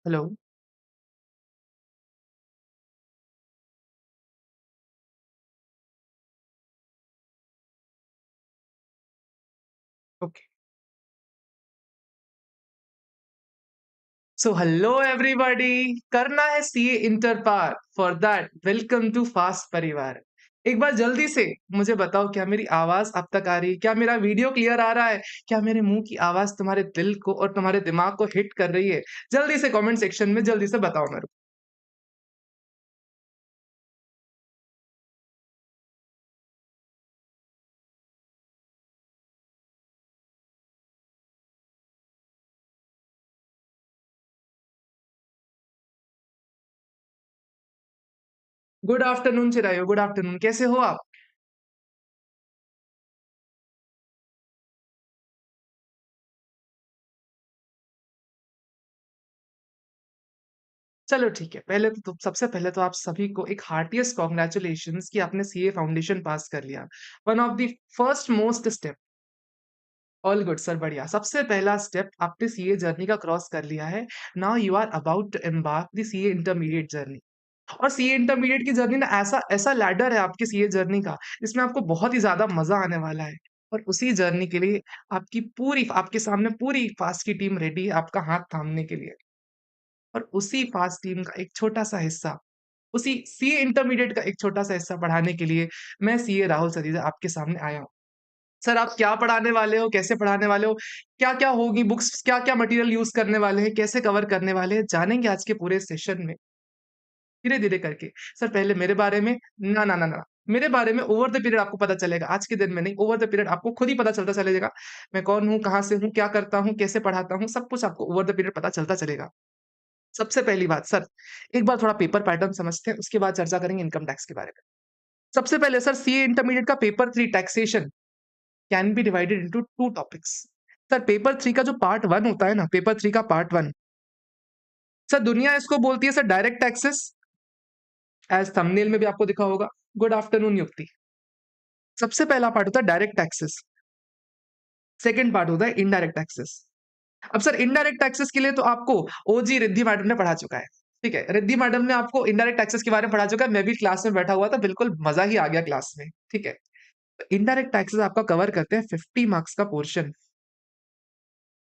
Hello. Okay. So hello everybody. करना है CA inter पार। For that welcome to fast परिवार। एक बार जल्दी से मुझे बताओ, क्या मेरी आवाज अब तक आ रही है? क्या मेरा वीडियो क्लियर आ रहा है? क्या मेरे मुंह की आवाज तुम्हारे दिल को और तुम्हारे दिमाग को हिट कर रही है? जल्दी से कमेंट सेक्शन में जल्दी से बताओ मेरे को। गुड आफ्टरनून चिरायो, गुड आफ्टरनून। कैसे हो आप? चलो ठीक है। पहले तो सबसे पहले तो आप सभी को एक हार्टिएस्ट कॉन्ग्रेचुलेशंस कि आपने सीए फाउंडेशन पास कर लिया। One of the first most step. All good sir, बढ़िया। सबसे पहला स्टेप आपने सीए जर्नी का क्रॉस कर लिया है। Now you are about to embark the CA intermediate journey. और सीए इंटरमीडिएट की जर्नी ना ऐसा ऐसा लैडर है आपकी सीए जर्नी का, जिसमें आपको बहुत ही ज्यादा मजा आने वाला है। और उसी जर्नी के लिए आपके सामने पूरी फास्ट की टीम रेडी है आपका हाथ थामने के लिए। और उसी फास्ट टीम का एक छोटा सा हिस्सा, उसी सीए इंटरमीडिएट का एक छोटा सा हिस्सा पढ़ाने के लिए मैं सीए राहुल सतीजा आपके सामने आया हूँ। सर, आप क्या पढ़ाने वाले हो? कैसे पढ़ाने वाले हो? क्या-क्या होगी बुक्स? क्या-क्या मटेरियल यूज़ करने वाले हैं? कैसे कवर करने वाले हैं? जानेंगे आज के पूरे सेशन में, धीरे-धीरे करके। सर, पहले मेरे बारे में ना, ना, ना, ना। मेरे बारे में ओवर द पीरियड आपको पता चलेगा, आज के दिन में नहीं, ओवर द पीरियड आपको खुद ही पता चलता चलेगा। मैं कौन हूँ, कहाँ से हूँ, क्या करता हूँ, कैसे पढ़ाता हूँ, सब कुछ आपको ओवर द पीरियड पता चलता चलेगा। सबसे पहली बात सर, एक बार थोड़ा पेपर पैटर्न समझते हैं, उसके बाद चर्चा करेंगे इनकम टैक्स के बारे में। सबसे पहले सर, सीए इंटरमीडिएट का paper 3 taxation can be divided into 2 topics. Sir, paper 3 का जो पार्ट 1 होता है ना, पेपर 3 का पार्ट 1, सर दुनिया इसको बोलती है sir direct taxes, as thumbnail में भी आपको दिखा होगा। गुड आफ्टरनून युक्ति। सबसे पहला पार्ट होता है डायरेक्ट टैक्सेस, सेकंड पार्ट होता है इनडायरेक्ट टैक्सेस। अब सर इनडायरेक्ट टैक्सेस के लिए तो आपको ओजी रिद्धि मैडम ने पढ़ा चुका है। ठीक है, रिद्धि मैडम ने आपको इनडायरेक्ट टैक्सेस के बारे में पढ़ा चुका है। मैं भी क्लास में बैठा हुआ था, बिल्कुल मज़ा ही आ गया क्लास में। ठीक है, तो इनडायरेक्ट टैक्सेस आपका कवर करते हैं 50 मार्क्स का पोर्शन।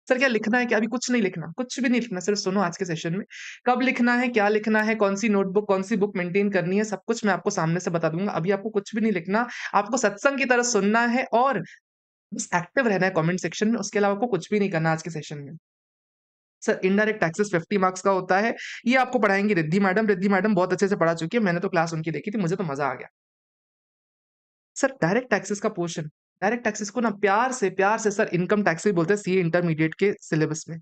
सर क्या लिखना है क्या? अभी कुछ नहीं लिखना, कुछ भी नहीं लिखना। सिर्फ सुनो आज के सेशन में। कब लिखना है, क्या लिखना है, कौन-सी नोटबुक, कौन-सी बुक मेंटेन करनी है, सब कुछ मैं आपको सामने से बता दूँगा। अभी आपको कुछ भी नहीं लिखना। आपको सत्संग की तरह सुनना है और बस एक्टिव रहना है कमेंट सेक्शन में। उसके अलावा आपको कुछ भी नहीं करना आज के सेशन में। सर इनडायरेक्ट टैक्सेस 50 मार्क्स का होता है। ये आपको पढ़ाएँगी रिद्धि मैडम। रिद्धि मैडम बहुत अच्छे से पढ़ा चुकी है। मैंने तो क्लास उनकी देखी थी, मुझे तो मज़ा आ गया। सर डायरेक्ट टैक्सेस का पोर्शन, डायरेक्ट टैक्सेस को ना प्यार से सर इनकम टैक्स भी बोलते हैं सीए इंटरमीडिएट के सिलेबस में।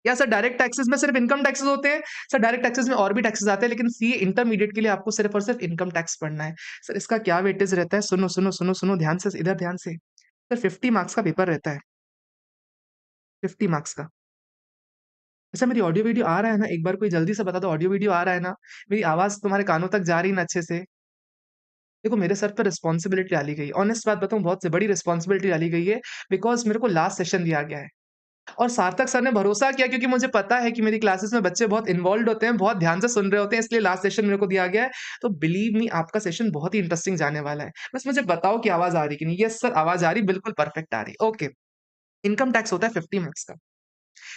या सर डायरेक्ट टैक्सेस में सिर्फ इनकम टैक्सेस होते हैं? सर डायरेक्ट टैक्सेस में और भी टैक्सेस आते हैं, लेकिन सीए इंटरमीडिएट के लिए आपको सिर्फ और सिर्फ इनकम टैक्स पढ़ना है। सर इसका क्या वेटेज रहता है? सुनो ध्यान से, इधर ध्यान से। सर 50 मार्क्स का पेपर रहता है, 50 मार्क्स का। अच्छा, मेरी ऑडियो वीडियो आ रहा है ना? एक बार कोई जल्दी से बता दो, ऑडियो वीडियो आ रहा है ना? मेरी आवाज़ तुम्हारे कानों तक जा रही है ना अच्छे से? देखो, मेरे सर पे रिस्पॉन्सिबिलिटी डाली गई है। ऑनेस्ट बात बताऊँ, बहुत बड़ी रिस्पॉन्सिबिलिटी डाली गई है, बिकॉज़ मेरे को लास्ट सेशन दिया गया है। और सार्थक सर ने भरोसा किया, क्योंकि मुझे पता है कि मेरी क्लासेस में बच्चे बहुत इन्वॉल्व्ड होते हैं, बहुत ध्यान से सुन रहे होते हैं, इसलिए लास्ट सेशन मेरे को दिया गया है। तो बिलीव मी, आपका सेशन बहुत ही इंटरेस्टिंग जाने वाला है। बस मुझे बताओ कि आवाज़ आ रही है कि नहीं? यस सर, आवाज़ आ रही, बिल्कुल परफेक्ट आ रही। ओके। इनकम टैक्स होता है 50 मार्क्स का।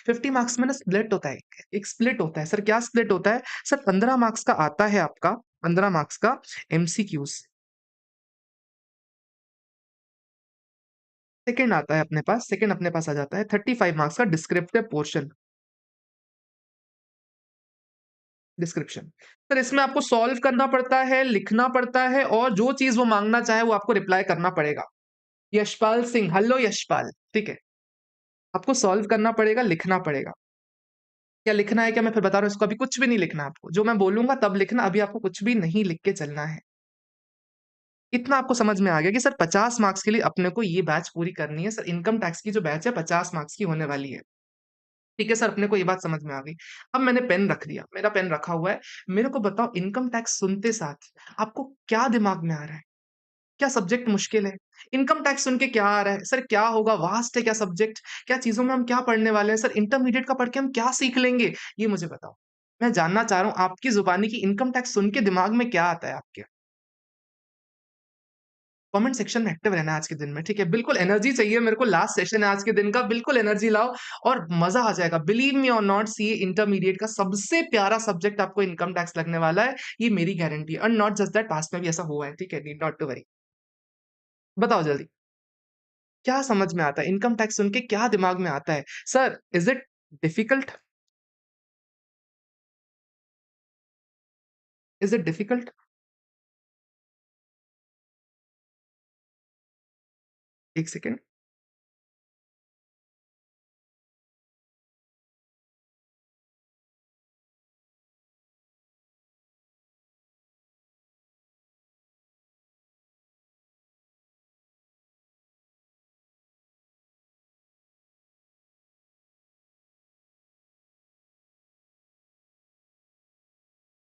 50 मार्क्स में ना स्प्लिट होता है, एक स्प्लिट होता है। सर क्या स्प्लिट होता है? सर 15 मार्क्स का आता है आपका, 15 मार्क्स का एमसीक्यूज़। सेकंड अपने पास आ जाता है 35 मार्क्स का डिस्क्रिप्टिव पोर्शन, डिस्क्रिप्शन। सर इसमें आपको सॉल्व करना पड़ता है, लिखना पड़ता है और जो चीज़ वो माँगना चाहे वो आपको रिप्लाई करना पड़ेगा। यशपाल सिंह, हेलो यशपाल, ठीक है। आपको सॉल्व करना पड़ेगा, लिखना पड़ेगा। क्या लिखना है क्या, मैं फिर बता रहा हूँ इसको, अभी कुछ भी नहीं लिखना आपको। जो मैं बोलूँगा तब लिखना, अभी आपको कुछ भी नहीं लिख के चलना है। इतना आपको समझ में आ गया कि सर 50 मार्क्स के लिए अपने को ये बैच पूरी करनी है। सर इनकम टैक्स की जो बैच है 50 मार्क्स की होने वाली है। ठीक है सर, अपने को ये बात समझ में आ गई। अब मैंने पेन रख दिया, मेरा पेन रखा हुआ है। मेरे को बताओ, इनकम टैक्स सुनते साथ आपको क्या दिमाग में आ रहा है? क्या सब्जेक्ट मुश्किल है? इनकम टैक्स सुन के क्या आ रहा है? सर क्या होगा? वास्ट है क्या सब्जेक्ट? क्या चीज़ों में हम क्या पढ़ने वाले हैं? सर इंटरमीडिएट का पढ़ के हम क्या सीख लेंगे? ये मुझे बताओ। मैं जानना चाह रहा हूँ आपकी ज़ुबानी कि इनकम टैक्स सुन के दिमाग में क्या आता है आपके? कमेंट सेक्शन में एक्टिव रहना है आज के दिन में, ठीक है? बिल्कुल एनर्जी चाहिए मेरे को, लास्ट सेशन है आज के दिन का, बिल्कुल एनर्जी लाओ और मज़ा आ जाएगा। बिलीव मी और नॉट, सीए इंटरमीडिएट का सबसे प्यारा सब्जेक्ट आपको इनकम टैक्स लगने वाला है, ये मेरी गारंटी है and not just that, past में भी ऐसा हुआ है, ठीक है? Need not to worry. बताओ जल्दी, क्या समझ में आता है? इनकम टैक्स सुन के क्या दिमाग में आता है? Sir, is it difficult? Is it difficult? एक सेकंड।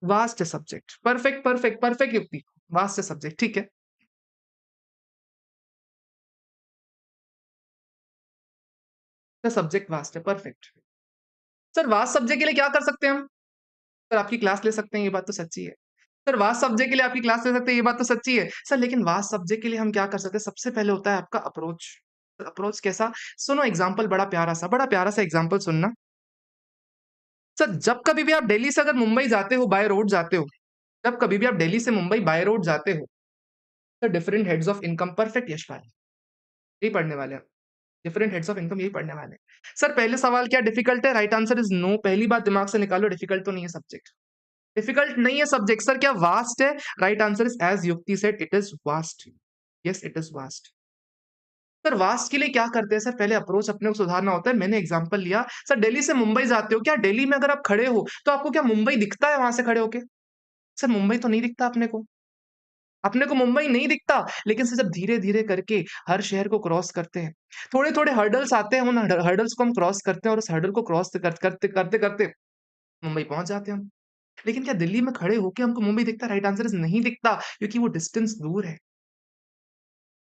वास्ट है सब्जेक्ट। परफेक्ट, परफेक्ट, परफेक्ट युक्ति। वास्ट है सब्जेक्ट, ठीक है। द सब्जेक्ट वास्ट है, परफेक्ट। सर वास्ट सब्जेक्ट के लिए क्या कर सकते हैं हम? सर आपकी क्लास ले सकते हैं, ये बात तो सच्ची है। सर वास्ट सब्जेक्ट के लिए आपकी क्लास ले सकते हैं, ये बात तो सच्ची है। सर लेकिन वास्ट सब्जेक्ट के लिए हम क्या कर सकते हैं? सबसे पहले होता है आपका अप्रोच। अप्रोच कैसा? सुनो एग्ज़ाम्पल बड़ा प्यारा सा एग्ज़ाम्पल सुनना। सर जब कभी भी आप दिल्ली से अगर मुंबई जाते हो, बाय रोड जाते हो, जब कभी भी आप दिल्ली से मुंबई बाय रोड जाते हो, तो different heads of income, perfect Yashpal, यही पढ़ने वाले हैं। डिफरेंट हेड्स ऑफ इनकम यही पढ़ने वाले हैं। सर पहले सवाल क्या डिफिकल्ट है? Right answer is no. पहली बात दिमाग से निकालो, डिफिकल्ट तो नहीं है सब्जेक्ट। डिफिकल्ट नहीं है सब्जेक्ट। सर क्या वास्ट है? राइट आंसर इज़ एज़ युक्ति said, it is vast. Yes, it is vast. Sir vast के लिए क्या करते हैं सर? पहले अप्रोच अपने को सुधारना होता है। मैंने एग्ज़ाम्पल लिया, सर दिल्ली से मुंबई जाते हो, क्या दिल्ली में अगर आप खड़े हो, तो आपको क्या मुंबई दिखता है वहाँ से खड़े होके? सर मुंबई तो नहीं दिखता अपने को। अपने को मुंबई नहीं दिखता, लेकिन से जब धीरे-धीरे करके हर शहर को क्रॉस करते हैं, थोड़े-थोड़े हर्डल्स आते हैं, उन हर्डल्स को हम क्रॉस करते हैं और उस हर्डल को क्रॉस करते-करते मुंबई पहुँच जाते हैं हम। लेकिन क्या दिल्ली में खड़े होके हमको मुंबई दिखता है? राइट आंसर इज़ नहीं दिखता, क्योंकि वो डिस्टेंस दूर है।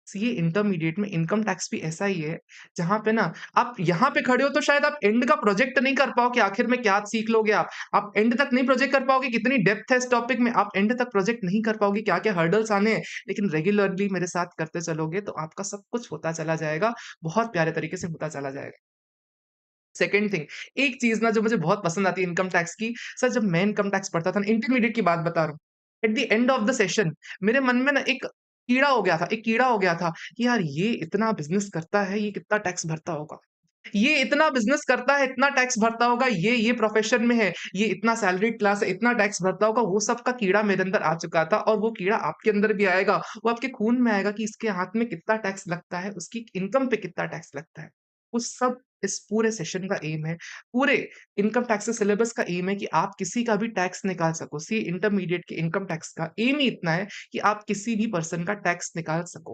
सीए इंटरमीडिएट में इनकम टैक्स भी ऐसा ही है, जहाँ पे ना आप यहाँ पे खड़े हो तो शायद आप एंड का प्रोजेक्ट नहीं कर पाओ कि आखिर में क्या सीख लोगे आप। आप एंड तक नहीं प्रोजेक्ट कर पाओगे, कितनी डेप्थ है इस टॉपिक में, आप एंड तक प्रोजेक्ट नहीं कर पाओगे, क्या-क्या हर्डल्स आने हैं। लेकिन रेगुलरली मेरे साथ करते चलोगे तो आपका सब कुछ होता चला जाएगा, बहुत प्यारे तरीके से होता चला जाएगा। सेकंड थिंग, एक चीज़ ना जो मुझे बहुत पसंद आती है इनकम टैक्स की, सर जब मैं इनकम टैक्स पढ़ता था ना, इंटरमीडिएट की बात बता रहा हूँ। At the end of the session मेरे मन में ना एक कीड़ा हो गया था कि यार ये इतना बिज़नेस करता है, ये कितना टैक्स भरता होगा। ये इतना बिज़नेस करता है, इतना टैक्स भरता होगा, ये प्रोफ़ेशन में है, ये इतना सैलरीड क्लास है, इतना टैक्स भरता होगा, वो सब का कीड़ा मेरे अंदर आ चुका था और वो कीड़ा आपके अंदर भी आएगा। वो आपके खून में आएगा कि इसके हाथ में कितना टैक्स लगता है, उसकी इनकम पे कितना टैक्स लगता है। वो सब इस पूरे सेशन का एम है। पूरे इनकम टैक्स के सिलेबस का एम है कि आप किसी का भी टैक्स निकाल सको। सी इंटरमीडिएट के इनकम टैक्स का एम ही इतना है कि आप किसी भी पर्सन का टैक्स निकाल सको।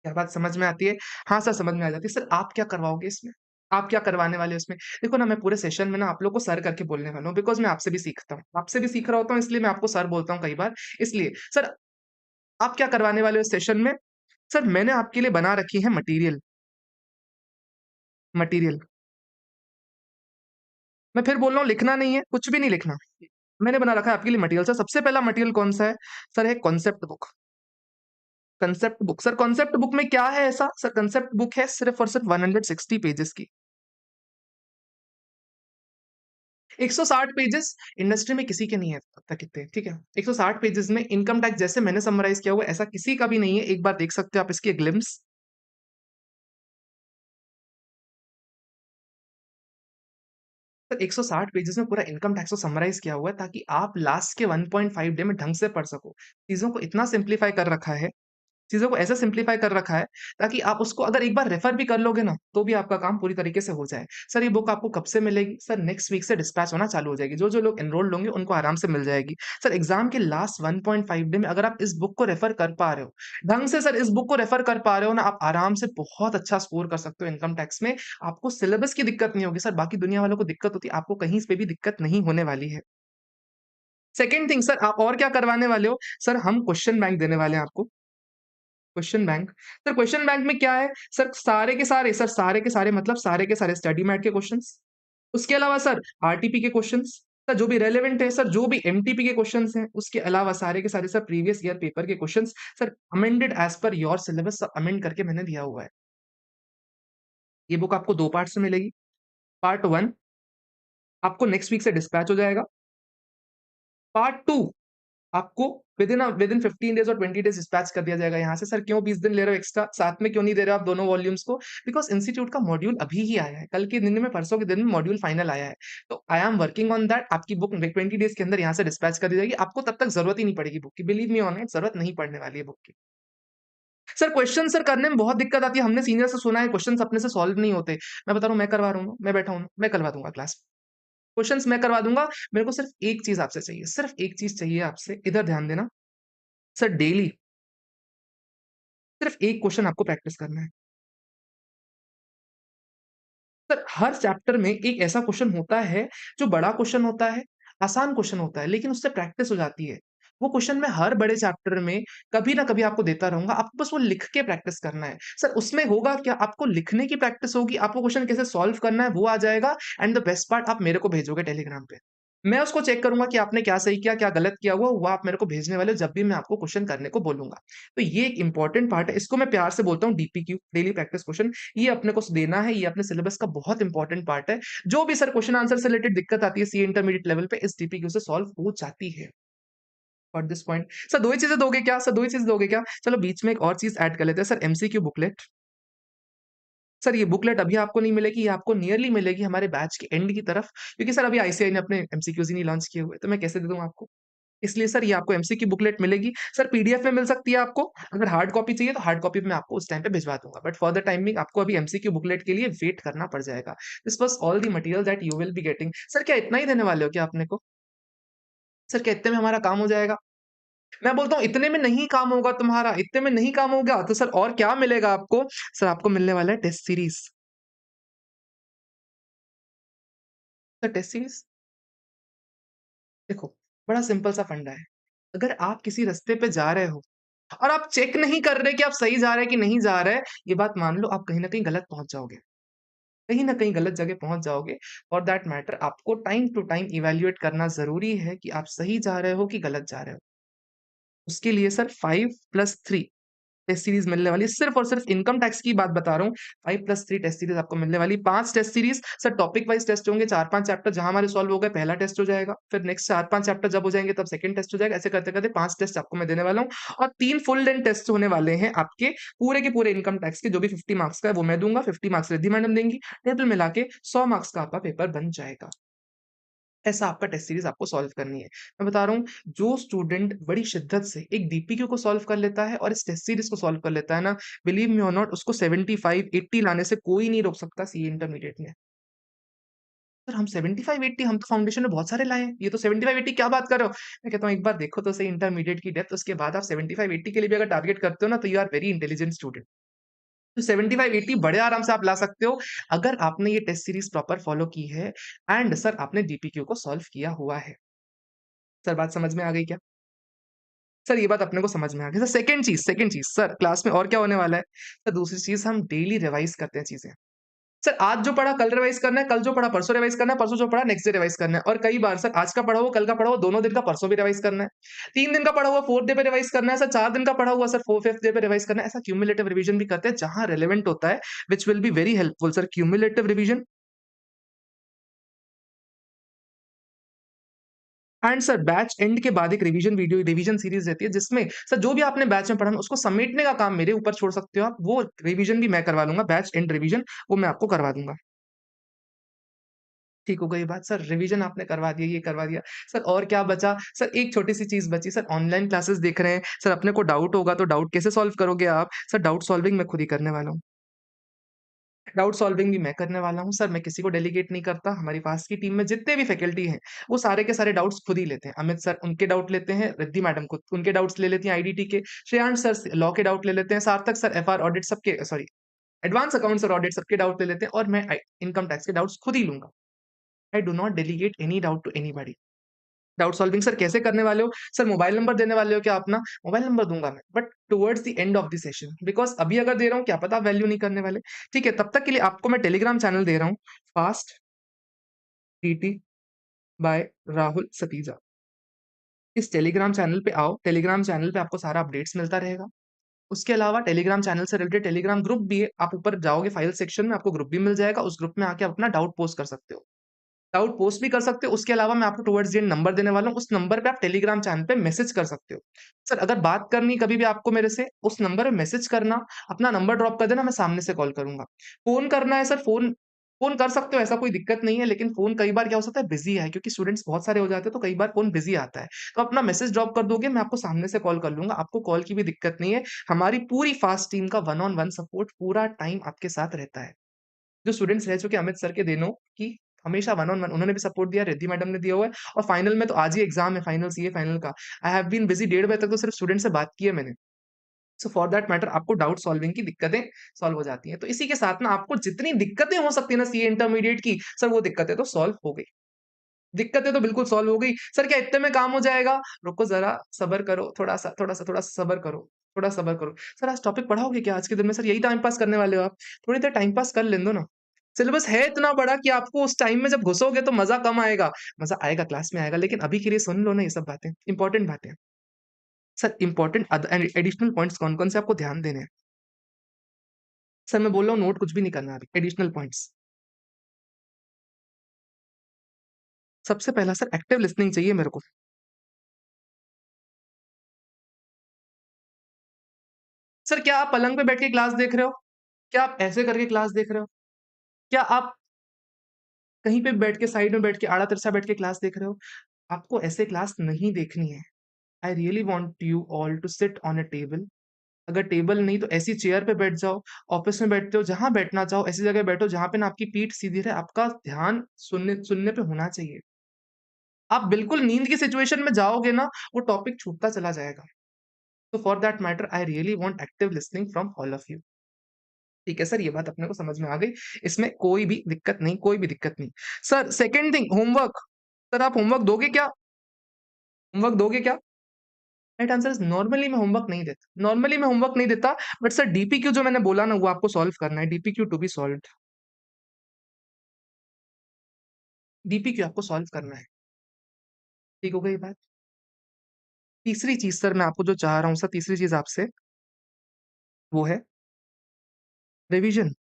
क्या बात समझ में आती है? हाँ, सर समझ में आ जाती है। सर आप क्या करवाओगे इसमें? आप क्या करवाने वाले हो इसमें? देखो ना मैं पूरे सेशन में ना आप लोग को सर करके बोलने वाला हूँ बिकॉज़ मैं आपसे भी सीखता हूँ। आपसे भी सीख रहा होता हूँ इसलिए मैं आपको सर बोलता हूँ कई बार, इसलिए। सर आप क्या करवाने वाले हो इस सेशन में? सर मैंने आपके लिए बना रखी है मटीरियल, मटीरियल। मैं फिर बोल रहा हूँ लिखना नहीं है, कुछ भी नहीं लिखना। मैंने बना रखा है आपके लिए मटीरियल। सर सबसे पहला मटीरियल कौन-सा है? सर है concept book. Concept book. Sir concept book में क्या है ऐसा? सर कॉन्सेप्ट बुक है सिर्फ़ और सिर्फ़ 160 पेजेज़ की। 160 पेजेज़ इंडस्ट्री में किसी के नहीं है अब तक इतने, ठीक है? 160 पेजेज़ में इनकम टैक्स जैसे मैंने समराइज़ किया हुआ है, ऐसा किसी का भी नहीं है। एक बार देख सकते हो आप इसकी ग्लिम्प्स। सर 160 पेजेज़ में पूरा इनकम टैक्स को समराइज़ किया हुआ है ताकि आप लास्ट के 1.5 डे में ढंग से पढ़ सको। चीज़ों को इतना सिम्प्लीफाई कर रखा है, चीज़ों को ऐसे सिम्प्लीफाई कर रखा है ताकि आप उसको अगर एक बार रेफर भी कर लोगे ना, तो भी आपका काम पूरी तरीके से हो जाए। सर ये बुक आपको कब से मिलेगी? सर नेक्स्ट वीक से डिस्पैच होना चालू हो जाएगी। जो-जो लोग एनरोल्ड होंगे उनको आराम से मिल जाएगी। सर एग्ज़ाम के लास्ट 1.5 डे में अगर आप इस बुक को रेफर कर पा रहे हो, ढंग से सर इस बुक को रेफर कर पा रहे हो ना, आप आराम से बहुत अच्छा स्कोर कर सकते हो इनकम टैक्स में। आपको सिलेबस की दिक्कत नहीं होगी। सर बाकी दुनिया वालों को दिक्कत होती है, आपको कहीं पे भी दिक्कत नहीं होने वाली है। सेकंड थिंग सर आप और क्या करवाने वाले हो? सर हम क्वेश्चन बैंक देने वाले हैं आपको। Question bank. Sir question bank में क्या है? सारे के सारे मतलब सारे के सारे स्टडी मैट के क्वेश्चंस। उसके अलावा सर आरटीपी के क्वेश्चंस, सर जो भी रेलेवेंट है, सर जो भी एमटीपी के क्वेश्चंस हैं, उसके अलावा सारे के सारे सर प्रीवियस ईयर पेपर के questions, sir amended as per your syllabus, सब अमेंड करके मैंने दिया हुआ है। ये बुक आपको 2 पार्ट्स में मिलेगी। पार्ट 1 आपको नेक्स्ट वीक से डिस्पैच हो जाएगा। पार्ट 2 आपको विदिन 15 डेज़ और 20 डेज़ डिस्पैच कर दिया जाएगा यहाँ से। सर क्यों 20 दिन ले रहे हो एक्स्ट्रा? साथ में क्यों नहीं दे रहे हो आप दोनों वॉल्यूम्स को? बिकॉज़ इंस्टीट्यूट का मॉड्यूल अभी ही आया है। कल के दिन में, परसों के दिन में मॉड्यूल फाइनल आया है। तो I am working on that. आपकी बुक 20 डेज़ के अंदर यहाँ से डिस्पैच कर दी जाएगी। आपको तब तक ज़रूरत ही नहीं पड़ेगी बुक की। बिलीव मी ऑन इट, ज़रूरत नहीं पड़ने वाली है बुक की। सर क्वेश्चन सर करने में बहुत दिक्कत आती है। हमने सीनियर से सुना है क्वेश्चन्स अपने से सॉल्व नहीं होते। मैं बता रहा हूँ, मैं करवा रहा हूँ ना, मैं बैठा हूँ ना, मैं करवा दूँगा क्लास में। क्वेश्चन्स मैं करवा दूँगा। मेरे को सिर्फ एक चीज़ आपसे चाहिए, सिर्फ एक चीज़ चाहिए आपसे, इधर ध्यान देना। सर डेली सिर्फ एक क्वेश्चन आपको प्रैक्टिस करना है। सर हर चैप्टर में एक ऐसा क्वेश्चन होता है जो बड़ा क्वेश्चन होता है, आसान क्वेश्चन होता है, लेकिन उससे प्रैक्टिस हो जाती है। वो क्वेश्चन मैं हर बड़े चैप्टर में कभी ना कभी आपको देता रहूँगा, आपको बस वो लिख के प्रैक्टिस करना है। सर उसमें होगा क्या, आपको लिखने की प्रैक्टिस होगी, आपको क्वेश्चन कैसे सॉल्व करना है वो आ जाएगा, एंड द बेस्ट पार्ट आप मेरे को भेजोगे टेलीग्राम पे। मैं उसको चेक करूँगा कि आपने क्या सही किया, क्या गलत किया हुआ, वो आप मेरे को भेजने वाले हो जब भी मैं आपको क्वेश्चन करने को बोलूँगा। तो ये एक इम्पोर्टेंट पार्ट है, इसको मैं प्यार से बोलता हूँ डीपीक्यू, डेली प्रैक्टिस क्वेश्चन। ये अपने को देना है, ये अपने सिलेबस का बहुत इंपॉर्टेंट पार्ट है। जो भी सर क्वेश्चन आंसर से रिलेटेड दिक्कत आती है सीए इंटरमीडिएट लेवल पे, इस डीपीक्यू से सॉल्व हो जाती है। एट दिस पॉइंट सर 2 ही चीज़ें दोगे क्या? सर 2 ही चीज़ दोगे क्या? चलो बीच में एक और चीज़ ऐड कर लेते हैं सर, एमसीक्यू बुकलेट। सर ये बुकलेट अभी आपको नहीं मिलेगी, ये आपको नियरली मिलेगी हमारे बैच के एंड की तरफ, क्योंकि सर अभी आईसीएआई ने अपने एमसीक्यूज़ ही नहीं लॉन्च किए हुए, तो मैं कैसे दे दूँ आपको? इसलिए सर ये आपको एमसीक्यू बुकलेट मिलेगी। सर पीडीएफ में मिल सकती है आपको, अगर हार्ड कॉपी चाहिए तो हार्ड कॉपी मैं आपको उस टाइम पे भिजवा दूँगा। But for the time being आपको अभी एमसीक्यू बुकलेट के लिए वेट करना पड़ जाएगा। This was all the material that you will be getting. Sir क्या इतना ही देने वाले हो क्या अपने को? सर क्या इतने में हमारा काम हो जाएगा? मैं बोलता हूँ इतने में नहीं काम होगा तुम्हारा, इतने में नहीं काम होगा, तो सर और क्या मिलेगा आपको? सर आपको मिलने वाला है test series. Sir test series देखो, बड़ा सिंपल सा फंडा है। अगर आप किसी रास्ते पे जा रहे हो और आप चेक नहीं कर रहे कि आप सही जा रहे हैं कि नहीं जा रहे हैं, ये बात मान लो आप कहीं न कहीं गलत पहुँच जाओगे। कहीं न कहीं गलत जगह पहुँच जाओगे। फॉर दैट मैटर आपको टाइम टू टाइम इवैल्यूएट करना ज़रूरी है कि आप सही जा रहे हो कि गलत जा रहे हो। उसके लिए सर 5+3 टेस्ट सीरीज़ मिलने वाली है। सिर्फ़ और सिर्फ़ इनकम टैक्स की बात बता रहा हूँ। 5+3 टेस्ट सीरीज़ आपको मिलने वाली है। 5 test series sir topic wise test होंगे, 4-5 चैप्टर जहाँ हमारे सॉल्व हो गए, पहला टेस्ट हो जाएगा। फिर नेक्स्ट 4-5 चैप्टर जब हो जाएँगे तब सेकंड टेस्ट हो जाएगा। ऐसे करते-करते 5 टेस्ट आपको मैं देने वाला हूँ, और 3 फुल लेंथ टेस्ट होने वाले हैं आपके पूरे के पूरे इनकम टैक्स के, जो भी 50 मार्क्स का है वो मैं दूँगा, 50 मार्क्स रिद्धि मैडम देंगी। टोटल मिला के 100 मार्क्स का आपका पेपर बन जाएगा। ऐसा आपका टेस्ट सीरीज़ आपको सॉल्व करनी है। मैं बता रहा हूँ, जो स्टूडेंट बड़ी शिद्दत से एक डीपीक्यू को सॉल्व कर लेता है और इस टेस्ट सीरीज़ को सॉल्व कर लेता है ना, बिलीव मी और नॉट, उसको 75, 80 लाने से कोई नहीं रोक सकता सीए इंटरमीडिएट में। सर हम 75, 80 हम तो फाउंडेशन में बहुत सारे लाए हैं। ये तो 75, 80 क्या बात कर रहे हो? मैं कहता हूँ एक बार देखो तो सही इंटरमीडिएट की डेप्थ, उसके बाद आप 75, 80 के लिए भी अगर टारगेट करते हो ना, तो you are very intelligent student. तो 75, 80 बड़े आराम से आप ला सकते हो, अगर आपने ये टेस्ट सीरीज़ प्रॉपर फॉलो की है एंड सर आपने डीपीक्यू को सॉल्व किया हुआ है। सर बात समझ में आ गई क्या? सर ये बात अपने को समझ में आ गई। सर सेकंड चीज़ सर क्लास में और क्या होने वाला है? सर दूसरी चीज़, हम डेली रिवाइज़ करते हैं चीज़ें। सर आज जो पढ़ा कल रिवाइज़ करना है, कल जो पढ़ा परसों रिवाइज़ करना है, परसों जो पढ़ा नेक्स्ट डे रिवाइज़ करना है, और कई बार सर आज का पढ़ा हुआ, कल का पढ़ा हुआ, दोनों दिन का परसों भी रिवाइज़ करना है। 3 दिन का पढ़ा हुआ 4th डे पे रिवाइज़ करना है, सर 4 दिन का पढ़ा हुआ सर 5th डे पे रिवाइज़ करना है। ऐसा क्यूमुलेटिव रिविज़न भी करते हैं जहाँ रिलेवेंट होता है, which will be very helpful sir. Cumulative revision and sir batch and के बाद एक रिवीजन सीरीज रहती है, जिसमें सर जो भी आपने बैच में पढ़ा ना, उसको समेटने का काम मेरे ऊपर छोड़ सकते हो आप। वो रिवीजन भी मैं करवा दूंगा, बैच एंड रिवीजन वो मैं आपको करवा दूंगा। ठीक हो गई बात सर, रिवीजन आपने करवा दिया, ये करवा दिया। सर और क्या बचा? सर एक छोटी सी चीज बची, सर ऑनलाइन क्लासेस देख रहे हैं, सर अपने को डाउट होगा तो डाउट कैसे सॉल्व करोगे आप? सर डाउट सॉल्विंग मैं खुद ही करने वाला हूँ। डाउट सॉल्विंग भी मैं करने वाला हूँ सर, मैं किसी को डेलीगेट नहीं करता। हमारी पास की टीम में जितने भी फैकल्टी हैं, वो सारे के सारे डाउट्स खुद ही लेते हैं। अमित सर उनके डाउट लेते हैं, रिद्धि मैडम खुद उनके डाउट्स ले लेती हैं आईडीटी के, श्रेयांश सर लॉ के डाउट ले लेते हैं, सार्थक सर एफआर ऑडिट सबके सॉरी एडवांस अकाउंट्स और ऑडिट सबके डाउट ले लेते हैं, और मैं इनकम टैक्स के डाउट्स खुद ही लूँगा। I do not delegate any doubt to anybody. Doubt solving sir कैसे करने वाले हो? सर मोबाइल नंबर देने वाले हो क्या अपना? मोबाइल नंबर दूँगा मैं, but towards the end of the session, because अभी अगर दे रहा हूँ क्या पता आप वैल्यू नहीं करने वाले। ठीक है, तब तक के लिए आपको मैं टेलीग्राम चैनल दे रहा हूँ, fast TT by Rahul Satija. इस टेलीग्राम चैनल पे आओ, टेलीग्राम चैनल पे आपको सारा अपडेट्स मिलता रहेगा। उसके अलावा टेलीग्राम चैनल से रिलेटेड टेलीग्राम ग्रुप भी है, आप ऊपर जाओगे फाइल सेक्शन में आपको ग्रुप भी मिल जाएगा, उस ग्रुप में आके आप अपना डाउट पोस्ट कर सकते हो। डाउट पोस्ट भी कर सकते हो, उसके अलावा मैं आपको टुवर्ड्स द एंड नंबर देने वाला हूँ, उस नंबर पे आप टेलीग्राम चैनल पे मैसेज कर सकते हो। सर अगर बात करनी कभी भी आपको मेरे से, उस नंबर पे मैसेज करना, अपना नंबर ड्रॉप कर देना, मैं सामने से कॉल करूँगा। फ़ोन करना है सर, फ़ोन फ़ोन कर सकते हो, ऐसा कोई दिक्कत नहीं है, लेकिन फ़ोन कई बार क्या हो सकता है बिज़ी है, क्योंकि स्टूडेंट्स बहुत सारे हो जाते हैं, तो कई बार फ़ोन बिज़ी आता है। तो अपना मैसेज ड्रॉप कर दोगे, मैं आपको सामने से कॉल कर लूँगा, आपको कॉल की भी दिक्कत नहीं है। हमारी पूरी फास्ट टीम का वन ऑन वन सपोर्ट पूरा टाइम आपके साथ रहता है। जो स्टूडेंट्स रह चुके हैं अमित सर के दिनों की, हमेशा वन ऑन वन उन्होंने भी सपोर्ट दिया, रिद्धि मैडम ने दिया हुआ है, और फाइनल में तो आज ही एग्ज़ाम है, फाइनल सीए फाइनल का। आई हैव बीन बिज़ी, 1:30 बजे तक तो सिर्फ स्टूडेंट से बात की है मैंने। सो फॉर दैट मैटर आपको डाउट सॉल्विंग की दिक्कतें सॉल्व हो जाती हैं। तो इसी के साथ ना आपको जितनी दिक्कतें हो सकती है ना सीए इंटरमीडिएट की, सर वो दिक्कतें तो सॉल्व हो गई। दिक्कतें तो बिल्कुल सॉल्व हो गई। सर क्या इतने में काम हो जाएगा? रुको ज़रा, सब्र करो, थोड़ा-सा सब्र करो, थोड़ा सब्र करो। सर आज टॉपिक पढ़ाओगे क्या आज के दिन में? सर यही टाइम पास करने वाले हो आप? थोड़ी देर टाइम पास कर लेने दो ना। सिलेबस है इतना बड़ा कि आपको उस टाइम में जब घुसोगे तो मज़ा कम आएगा। मज़ा आएगा क्लास में आएगा, लेकिन अभी के लिए सुन लो ना ये सब बातें, इम्पोर्टेंट बातें। सर इम्पोर्टेंट एडिशनल पॉइंट्स कौन-कौन से आपको ध्यान देने हैं? सर मैं बोल रहा हूँ नोट कुछ भी नहीं करना है अभी, एडिशनल पॉइंट्स। सबसे पहला सर एक्टिव लिसनिंग चाहिए मेरे को। सर क्या आप पलंग पे बैठ के क्लास देख रहे हो? क्या आप ऐसे करके क्लास देख रहे हो? क्या आप कहीं पे बैठ के साइड में बैठ के आड़ा-तिरछा बैठ के क्लास देख रहे हो? आपको ऐसे क्लास नहीं देखनी है। I really want you all to sit on a table. अगर टेबल नहीं तो ऐसी चेयर पे बैठ जाओ, ऑफ़िस में बैठते हो जहाँ बैठना चाहो ऐसी जगह बैठो जहाँ पे ना आपकी पीठ सीधी रहे, आपका ध्यान सुनने सुनने पे होना चाहिए। आप बिल्कुल नींद की सिचुएशन में जाओगे ना, वो टॉपिक छूटता चला जाएगा। तो for that matter I really want active listening from all of you. ठीक है सर, ये बात अपने को समझ में आ गई। इसमें कोई भी दिक्कत नहीं, कोई भी दिक्कत नहीं। Sir second thing homework. Sir आप होमवर्क दोगे क्या? होमवर्क दोगे क्या? राइट आंसर इज़ नॉर्मली मैं होमवर्क नहीं देता। नॉर्मली मैं होमवर्क नहीं देता, बट सर डीपीक्यू जो मैंने बोला ना वो आपको सॉल्व करना है, DPQ to be solved. DPQ आपको सॉल्व करना है। ठीक हो गई ये बात? तीसरी चीज़ सर मैं आपको जो चाह रहा हूँ सर, तीसरी चीज़ आपसे वो है रिविज़न।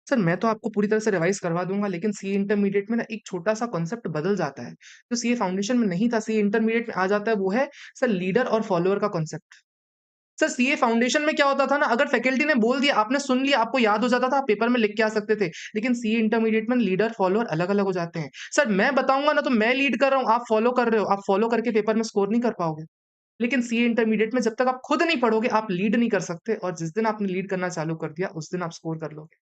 सर मैं तो आपको पूरी तरह से रिवाइज़ करवा दूँगा, लेकिन सीए इंटरमीडिएट में ना एक छोटा-सा कॉन्सेप्ट बदल जाता है। जो सीए फाउंडेशन में नहीं था, सीए इंटरमीडिएट में आ जाता है, वो है सर लीडर और फॉलोअर का कॉन्सेप्ट। सर सीए फाउंडेशन में क्या होता था ना, अगर फैकल्टी ने बोल दिया, आपने सुन लिया, आपको याद हो जाता था, आप पेपर में लिख के आ सकते थे। लेकिन सीए इंटरमीडिएट में लीडर, फॉलोअर अलग-अलग हो जाते हैं। सर मैं बताऊँगा ना तो मैं लीड कर रहा हूँ, आप फॉलो कर रहे हो, आप फॉलो करके पेपर में स्कोर नहीं कर पाओगे। लेकिन सीए इंटरमीडिएट में जब तक आप खुद नहीं पढ़ोगे, आप लीड नहीं कर सकते, और जिस दिन आपने लीड करना चालू कर दिया, उस दिन आप स्कोर कर लोगे।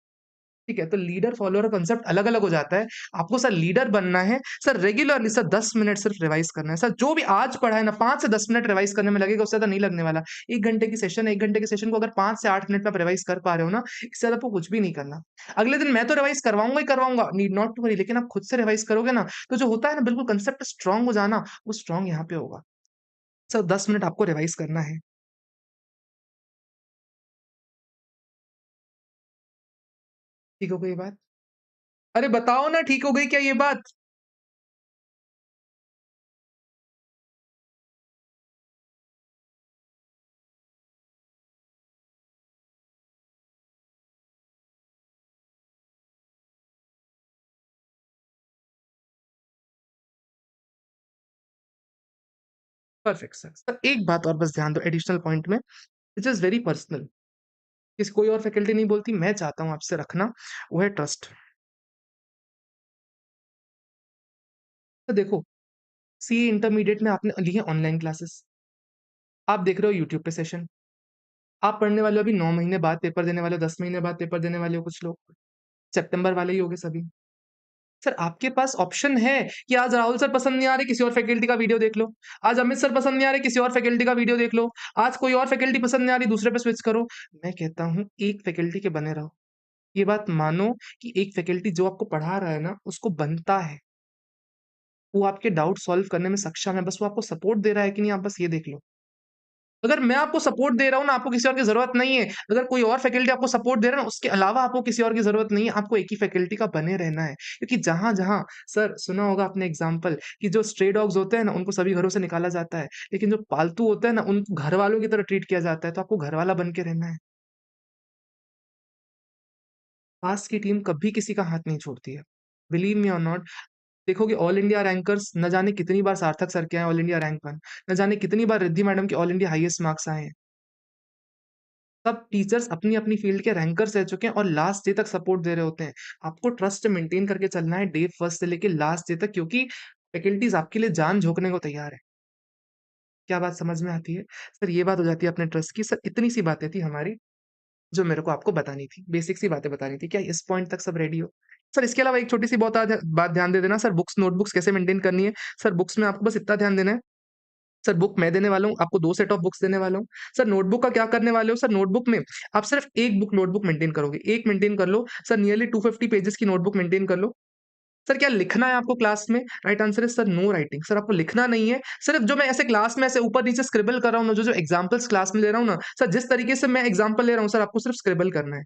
ठीक है? तो लीडर, फॉलोअर का कांसेप्ट अलग-अलग हो जाता है। आपको सर लीडर बनना है, सर रेगुलरली सर 10 मिनट सिर्फ रिवाइज़ करना है। सर जो भी आज पढ़ा है ना 5 से 10 मिनट रिवाइज़ करने में लगेगा, उससे ज़्यादा नहीं लगने वाला। 1 घंटे की सेशन है, 1 घंटे के सेशन को अगर 5 से 8 मिनट में आप रिवाइज़ कर पा रहे हो ना, इससे ज़्यादा आपको कुछ भी नहीं करना। अगले दिन मैं तो रिवाइज़ करवाऊँगा ही करवाऊँगा, नीड नॉट टू वरी, लेकिन आप खुद से रिवाइज़ करोगे ना, तो जो होता है ना बिल्कुल कांसेप्ट स्ट्रॉन्ग हो जाना, वो स्ट्रॉन्ग यहाँ पे होगा। सर 10 मिनट आपको रिवाइज़ करना है। ठीक हो गई ये बात? अरे बताओ ना, ठीक हो गई क्या ये बात? Perfect sir. सर एक बात और बस ध्यान दो एडिशनल पॉइंट में, व्हिच इज़ वेरी पर्सनल। किसी कोई और फैकल्टी नहीं बोलती, मैं चाहता हूँ आपसे रखना, वो है ट्रस्ट। तो देखो, सीए इंटरमीडिएट में आपने ली है ऑनलाइन क्लासेस, आप देख रहे हो यूट्यूब पे सेशन, आप पढ़ने वाले हो अभी 9 महीने बाद पेपर देने वाले हो, 10 महीने बाद पेपर देने वाले हो कुछ लोग, सितंबर वाले ही होंगे सभी। सर आपके पास ऑप्शन है कि आज राहुल सर पसंद नहीं आ रहे, किसी और फैकल्टी का वीडियो देख लो। आज अमित सर पसंद नहीं आ रहे, किसी और फैकल्टी का वीडियो देख लो। आज कोई और फैकल्टी पसंद नहीं आ रही, दूसरे पे स्विच करो। मैं कहता हूँ एक फैकल्टी के बने रहो। ये बात मानो कि एक फैकल्टी जो आपको पढ़ा रहा है ना, उसको बनता है। वो आपके डाउट सॉल्व करने में सक्षम है, बस वो आपको सपोर्ट दे रहा है कि नहीं, आप बस ये देख लो। अगर मैं आपको सपोर्ट दे रहा हूँ ना, आपको किसी और की ज़रूरत नहीं है। अगर कोई और फैकल्टी आपको सपोर्ट दे रहा है ना, उसके अलावा आपको किसी और की ज़रूरत नहीं है, आपको एक ही फैकल्टी का बने रहना है। क्योंकि जहाँ-जहाँ सर सुना होगा आपने एग्ज़ाम्पल कि जो स्ट्रे डॉग्स होते हैं ना, उनको सभी घरों से निकाला जाता है। लेकिन जो पालतू होते हैं ना, उनको घरवालों की तरह ट्रीट किया जाता है, तो आपको घरवाला बन के रहना है। पास की टीम कभी किसी का हाथ नहीं छोड़ती है। बिलीव मी और नॉट, देखोगे ऑल इंडिया रैंकर्स न जाने कितनी बार सार्थक सर के आए ऑल इंडिया रैंक 1, न जाने कितनी बार रिद्धि मैडम के ऑल इंडिया हाईएस्ट मार्क्स आए हैं। सब टीचर्स अपनी-अपनी फ़ील्ड के रैंकर्स रह चुके हैं और लास्ट डे तक सपोर्ट दे रहे होते हैं। आपको ट्रस्ट मेंटेन करके चलना है डे फर्स्ट से लेके लास्ट डे तक, क्योंकि फैकल्टीज़ आपके लिए जान झोंकने को तैयार है। क्या बात समझ में आती है? सर ये बात हो जाती है अपने ट्रस्ट की। सर इतनी सी बातें थी हमारी जो मेरे को आपको बतानी थी। बेसिक सी बातें बतानी थी। क्या इस पॉइंट तक सब रेडी हो? सर इसके अलावा एक छोटी-सी बहुत बात ध्यान दे देना, सर बुक्स नोटबुक्स कैसे मेंटेन करनी है? सर बुक्स में आपको बस इतना ध्यान देना है, सर बुक मैं देने वाला हूँ, आपको 2 सेट ऑफ बुक्स देने वाला हूँ। सर नोटबुक का क्या करने वाले हो? सर नोटबुक में आप सिर्फ़ 1 बुक नोटबुक मेंटेन करोगे, 1 मेंटेन कर लो। सर नियरली 250 पेजेज़ की नोटबुक मेंटेन कर लो। सर क्या लिखना है आपको क्लास में? Right answer is sir no writing. Sir आपको लिखना नहीं है, सिर्फ़ जो मैं ऐसे क्लास में ऐसे ऊपर-नीचे स्क्रिबल कर रहा हूँ ना, जो-जो एग्ज़ाम्पल्स क्लास में ले रहा हूँ ना, सर जिस तरीके से मैं एग्ज़ाम्पल ले रहा हूँ, सर आपको सिर्फ़ स्क्रिबल करना है।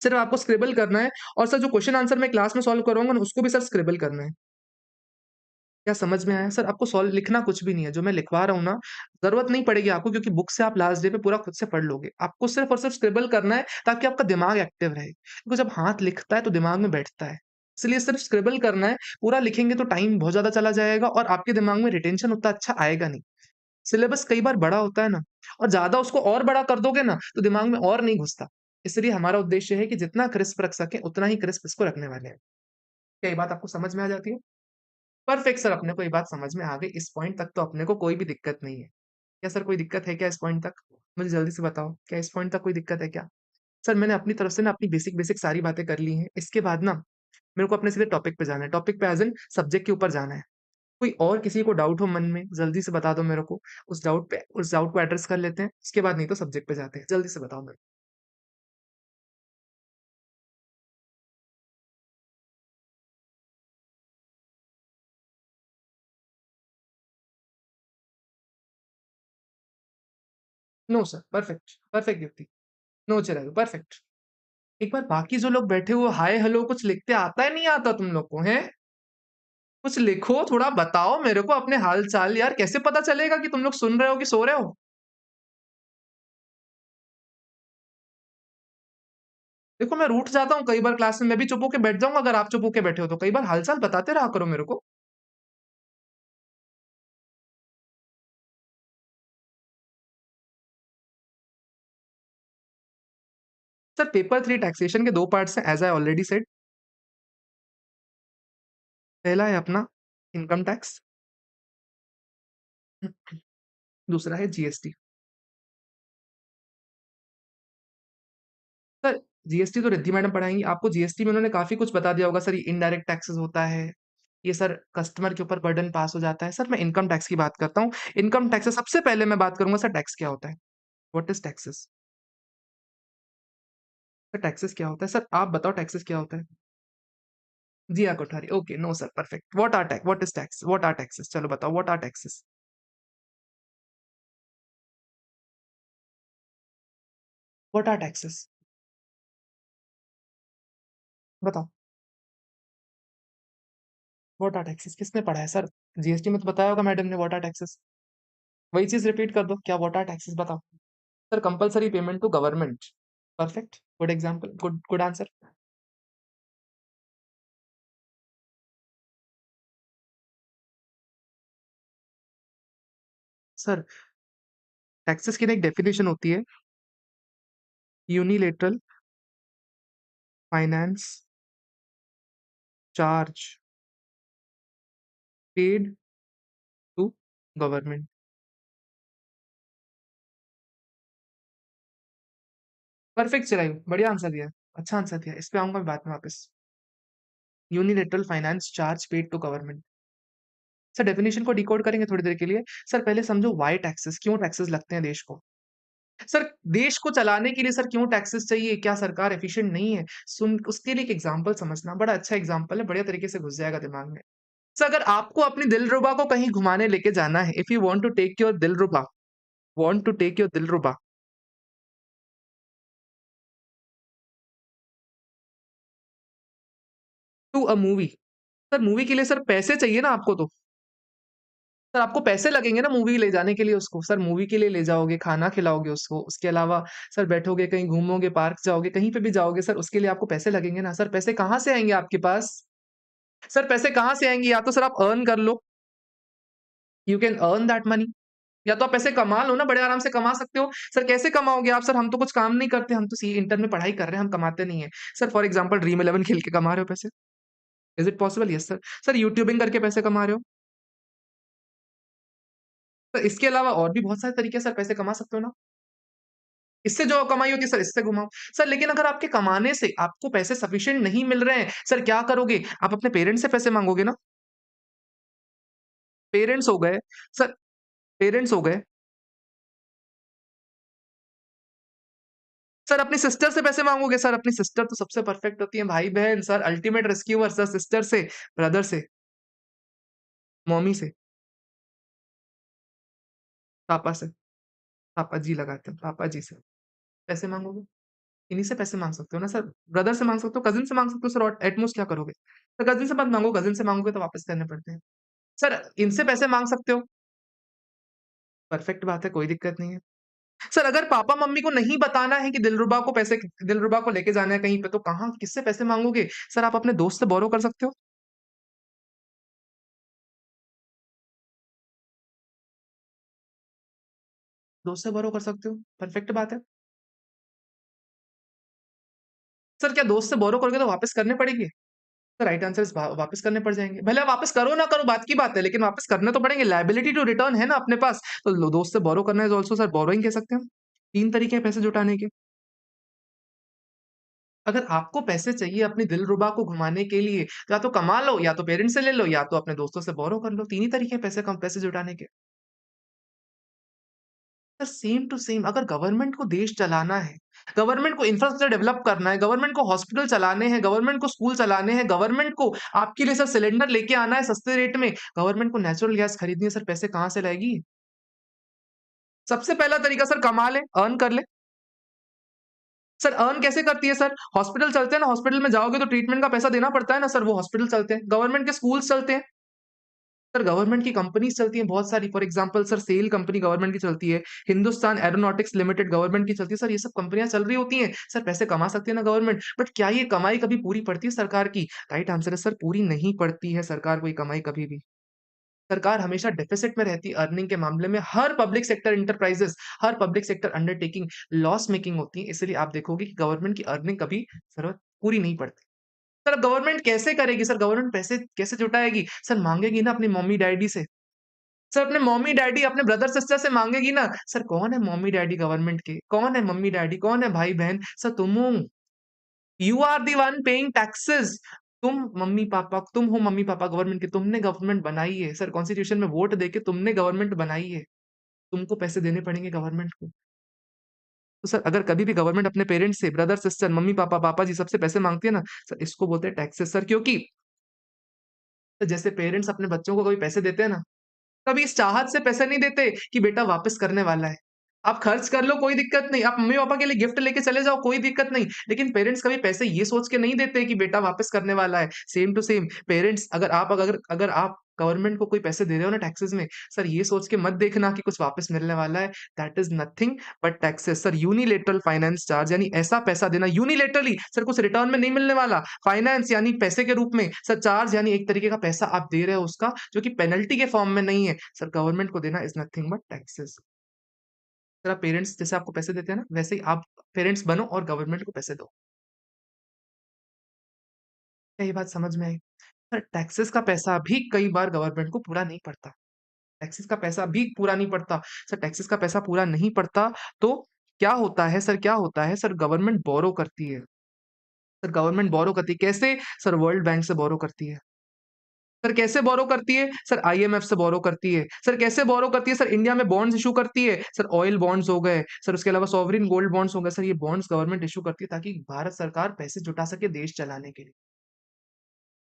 सिर्फ़ आपको स्क्रिबल करना है और सर जो क्वेश्चन आंसर मैं क्लास में सॉल्व करवाऊँगा ना, उसको भी सर स्क्रिबल करना है। क्या समझ में आया? सर आपको सॉल्व लिखना कुछ भी नहीं है, जो मैं लिखवा रहा हूँ ना, ज़रूरत नहीं पड़ेगी आपको, क्योंकि बुक से आप लास्ट डे पे पूरा खुद से पढ़ लोगे। आपको सिर्फ़ और सिर्फ़ स्क्रिबल करना है ताकि आपका दिमाग एक्टिव रहे। क्योंकि जब हाथ लिखता है तो दिमाग में बैठता है। इसलिए सिर्फ़ स्क्रिबल करना है, पूरा लिखेंगे तो टाइम बहुत ज़्यादा चला जाएगा और आपके दिमाग में रिटेंशन उतना अच्छा आएगा नहीं। सिलेबस कई बार बड़ा होता है ना, और ज़्यादा उसको और बड़ा कर दोगे ना, तो दिमाग में और नहीं घुसता। इसलिए हमारा उद्देश्य है कि जितना क्रिस्प रख सकें, उतना ही क्रिस्प इसको रखने वाले हैं। क्या ये बात आपको समझ में आ जाती है? परफेक्ट सर, अपने को ये बात समझ में आ गई। इस पॉइंट तक तो अपने को कोई भी दिक्कत नहीं है। क्या सर कोई दिक्कत है क्या इस पॉइंट तक? मुझे जल्दी से बताओ, क्या इस पॉइंट तक कोई दिक्कत है क्या? सर मैंने अपनी तरफ से ना अपनी बेसिक-बेसिक सारी बातें कर ली हैं। इसके बाद ना मेरे को अपने सीधे टॉपिक पे जाना है। टॉपिक पे ऐज़ इन सब्जेक्ट के ऊपर जाना है। कोई और किसी को डाउट हो मन में, जल्दी से बता दो मेरे को। उस डाउट को एड्रेस कर लेते हैं। उसके बाद नहीं तो सब्जेक्ट पे जाते हैं। जल्दी से बताओ मेरे को। नो सर, परफेक्ट, परफेक्ट युक्ति। नो चिराग, परफेक्ट। एक बार बाकी जो लोग बैठे हुए हाय हेलो कुछ लिखते आता है, नहीं आता तुम लोग को, हैं? कुछ लिखो, थोड़ा बताओ मेरे को अपने हाल-चाल यार, कैसे पता चलेगा कि तुम लोग सुन रहे हो कि सो रहे हो? देखो मैं रूठ जाता हूँ कई बार क्लास में, मैं भी चुप होके बैठ जाऊँगा अगर आप चुप होके बैठे हो तो। कई बार हाल-चाल बताते रहा करो मेरे को। सर पेपर 3 टैक्सेशन के 2 पार्ट्स हैं एज़ आई ऑलरेडी सेड। पहला है अपना इनकम टैक्स, दूसरा है जीएसटी। सर जीएसटी तो रिद्धि मैडम पढ़ाएँगी, आपको जीएसटी में उन्होंने काफ़ी कुछ बता दिया होगा सर, ये इनडायरेक्ट टैक्सेस होता है, ये सर कस्टमर के ऊपर बर्डन पास हो जाता है। सर मैं इनकम टैक्स की बात करता हूँ। इनकम टैक्स से सबसे पहले मैं बात करूँगा सर, टैक्स क्या होता है? What is taxes? Sir taxes क्या होता है? सर आप बताओ टैक्सेस क्या होता है? Jiya Kothari, okay, no sir, perfect. What is tax? What are taxes? चलो बताओ what are taxes? What are taxes? बताओ, व्हाट आर टैक्सेस? किसने पढ़ा है सर? जीएसटी में तो बताया होगा मैडम ने व्हाट आर टैक्सेस? वही चीज़ रिपीट कर दो, क्या व्हाट आर टैक्सेस बताओ? Sir compulsory payment to government. Perfect, good example, good good answer. Sir taxes की ना एक डेफिनिशन होती है, unilateral finance charge paid to government. Perfect Chirayu, बढ़िया आंसर दिया, अच्छा आंसर दिया। इस पे आऊँगा मैं बाद में वापस। Unilateral finance charge paid to government. Sir definition को डिकोड करेंगे थोड़ी देर के लिए। सर पहले समझो व्हाई टैक्सेस, क्यों टैक्सेस लगते हैं देश को? सर देश को चलाने के लिए सर क्यों टैक्सेस चाहिए? क्या सरकार एफिशिएंट नहीं है? सुन उसके लिए एक एग्ज़ाम्पल समझना, बड़ा अच्छा एग्ज़ाम्पल है, बढ़िया तरीके से घुस जाएगा दिमाग में। सो अगर आपको अपनी दिलरुबा को कहीं घुमाने लेके जाना है, if you want to take your दिलरुबा वांट टू टेक योर दिलरुबा to a movie, sir movie के लिए सर पैसे चाहिए ना आपको तो। सर आपको पैसे लगेंगे ना मूवी ले जाने के लिए उसको। सर मूवी के लिए ले जाओगे, खाना खिलाओगे उसको, उसके अलावा सर बैठोगे, कहीं घूमोगे, पार्क जाओगे, कहीं पे भी जाओगे सर उसके लिए आपको पैसे लगेंगे ना। सर पैसे कहाँ से आएँगे आपके पास? सर पैसे कहाँ से आएँगे? या तो सर आप अर्न कर लो, you can earn that money. या तो आप पैसे कमा लो ना, बड़े आराम से कमा सकते हो। सर कैसे कमाओगे आप? सर हम तो कुछ काम नहीं करते, हम तो सी इंटर में पढ़ाई कर रहे हैं, हम कमाते नहीं हैं। Sir for example dream eleven खेल के कमा रहे हो पैसे। Is it possible? Yes sir. Sir YouTubing करके पैसे कमा रहे हो। सर इसके अलावा और भी बहुत सारे तरीके हैं सर पैसे कमा सकते हो ना। इससे जो कमाई होती है सर इससे घुमाओ। सर लेकिन अगर आपके कमाने से आपको पैसे सफिशिएंट नहीं मिल रहे हैं, सर क्या करोगे? आप अपने पेरेंट्स से पैसे माँगोगे ना। पेरेंट्स हो गए सर पेरेंट्स हो गए। सर अपनी सिस्टर से पैसे माँगोगे सर, अपनी सिस्टर तो सबसे परफेक्ट होती है, भाई-बहन sir ultimate rescuer sir sister से, ब्रदर से, मम्मी से, पापा से, पापा जी लगाते हैं, पापा जी से पैसे माँगोगे। इन्हीं से पैसे माँग सकते हो ना सर, ब्रदर से माँग सकते हो, कज़िन से माँग सकते हो सर और एट मोस्ट क्या करोगे? तो कज़िन से मत माँगो, कज़िन से माँगोगे तो वापस करने पड़ते हैं। सर इनसे पैसे माँग सकते हो, परफेक्ट बात है, कोई दिक्कत नहीं है। सर अगर पापा-मम्मी को नहीं बताना है कि दिलरुबा को लेके जाना है कहीं पे तो कहाँ किससे पैसे माँगोगे? सर आप अपने दोस्त से बोरो कर सकते हो, दोस्त से बोरो कर सकते हो, परफेक्ट बात है। सर क्या दोस्त से बोरो करोगे तो वापस करने पड़ेंगे? सर राइट आंसर इज़ वापस करने पड़ जाएँगे। भले आप वापस करो ना करो बात की बात है, लेकिन वापस करने तो पड़ेंगे, लायबिलिटी टू रिटर्न है ना अपने पास। तो लो दोस्त से बोरो करना इज़ आल्सो सर बोरोइंग कह सकते हैं हम। 3 तरीके हैं पैसे जुटाने के। अगर आपको पैसे चाहिए अपनी दिलरुबा को घुमाने के लिए, तो या तो कमा लो, या तो पेरेंट्स से ले लो, या तो अपने दोस्तों से बोरो कर लो। 3 ही तरीके हैं पैसे जुटाने के। सर सेम टू सेम अगर गवर्नमेंट को देश चलाना है, गवर्नमेंट को इंफ्रास्ट्रक्चर डेवलप करना है, गवर्नमेंट को हॉस्पिटल चलाने हैं, गवर्नमेंट को स्कूल चलाने हैं, गवर्नमेंट को आपके लिए सर सिलेंडर लेके आना है सस्ते रेट में, गवर्नमेंट को नेचुरल गैस खरीदनी है, सर पैसे कहाँ से लाएगी? सबसे पहला तरीका सर कमा ले, अर्न कर ले। सर अर्न कैसे करती है सर? हॉस्पिटल चलते हैं ना, हॉस्पिटल में जाओगे तो ट्रीटमेंट का पैसा देना पड़ता है ना सर, वो हॉस्पिटल चलते हैं। गवर्नमेंट के स्कूल्स चलते हैं। सर गवर्नमेंट की कंपनीज़ चलती हैं बहुत सारी, for example sir SAIL company government की चलती है, हिंदुस्तान एरोनॉटिक्स लिमिटेड गवर्नमेंट की चलती है, सर ये सब कंपनियाँ चल रही होती हैं, सर पैसे कमा सकती है ना गवर्नमेंट, बट क्या ये कमाई कभी पूरी पड़ती है सरकार की? राइट आंसर है सर पूरी नहीं पड़ती है सरकार को ये कमाई कभी भी। सरकार हमेशा डेफ़िसिट में रहती है अर्निंग के मामले में, हर पब्लिक सेक्टर एंटरप्राइज़ेज़, हर public sector undertaking loss making होती है, इसलिए आप देखोगे कि गवर्नमेंट की अर्निंग कभी सर पूरी नहीं पड़ती। सर गवर्नमेंट कैसे करेगी? सर गवर्नमेंट पैसे कैसे जुटाएगी? सर माँगेगी ना अपनी मम्मी-डैडी से। सर अपने मम्मी-डैडी, अपने ब्रदर-सिस्टर से माँगेगी ना। सर कौन है मम्मी-डैडी गवर्नमेंट के? कौन है मम्मी-डैडी? कौन है भाई-बहन? सर तुम हो। You are the one paying taxes. तुम हो मम्मी-पापा गवर्नमेंट के। तुमने गवर्नमेंट बनाई है। सर कॉन्स्टिट्यूशन में वोट देके तुमने गवर्नमेंट बनाई है। तुमको पैसे देने पड़ेंगे गवर्नमेंट को। तो सर अगर कभी भी गवर्नमेंट अपने पेरेंट्स से, ब्रदर-सिस्टर, मम्मी-पापा, पापा जी सबसे पैसे माँगती है ना, सर इसको बोलते हैं टैक्सेस सर क्योंकि जैसे पेरेंट्स अपने बच्चों को कभी पैसे देते हैं ना कभी इस चाहत से पैसे नहीं देते कि बेटा वापस करने वाला है। आप खर्च कर लो कोई दिक्कत नहीं, आप मम्मी-पापा के लिए गिफ्ट लेके चले जाओ कोई दिक्कत नहीं, लेकिन पेरेंट्स कभी पैसे ये सोच के नहीं देते कि बेटा वापस करने वाला है। सेम टू सेम पेरेंट्स अगर आप गवर्नमेंट को कोई पैसे दे रहे हो ना टैक्सेस में, सर ये सोच के मत देखना कि कुछ वापस मिलने वाला है, that is nothing but taxes. Sir unilateral finance charge यानी ऐसा पैसा देना यूनिलैटरली सर कुछ रिटर्न में नहीं मिलने वाला। फाइनेंस यानी पैसे के रूप में, सर चार्ज यानी एक तरीके का पैसा आप दे रहे हो उसका जो कि पेनल्टी के फॉर्म में नहीं है। सर गवर्नमेंट को देना is nothing but taxes. Sir आप पेरेंट्स जैसे आपको पैसे देते हैं ना, वैसे ही आप पेरेंट्स बनो और गवर्नमेंट को पैसे दो। क्या ये बात समझ में आई? सर टैक्सेस का पैसा भी कई बार गवर्नमेंट को पूरा नहीं पड़ता। टैक्सेस का पैसा भी पूरा नहीं पड़ता। सर टैक्सेस का पैसा पूरा नहीं पड़ता तो क्या होता है सर गवर्नमेंट बोरो करती है। सर गवर्नमेंट बोरो करती है कैसे? सर वर्ल्ड बैंक से बोरो करती है। सर कैसे बोरो करती है? सर आईएमएफ से बोरो करती है। सर कैसे बोरो करती है? सर इंडिया में बॉन्ड्स इश्यू करती है। सर ऑयल बॉन्ड्स हो गए, सर उसके अलावा सॉवरेन गोल्ड बॉन्ड्स हो गए। सर ये बॉन्ड्स गवर्नमेंट इश्यू करती है ताकि भारत सरकार पैसे जुटा सके देश चलाने के लिए।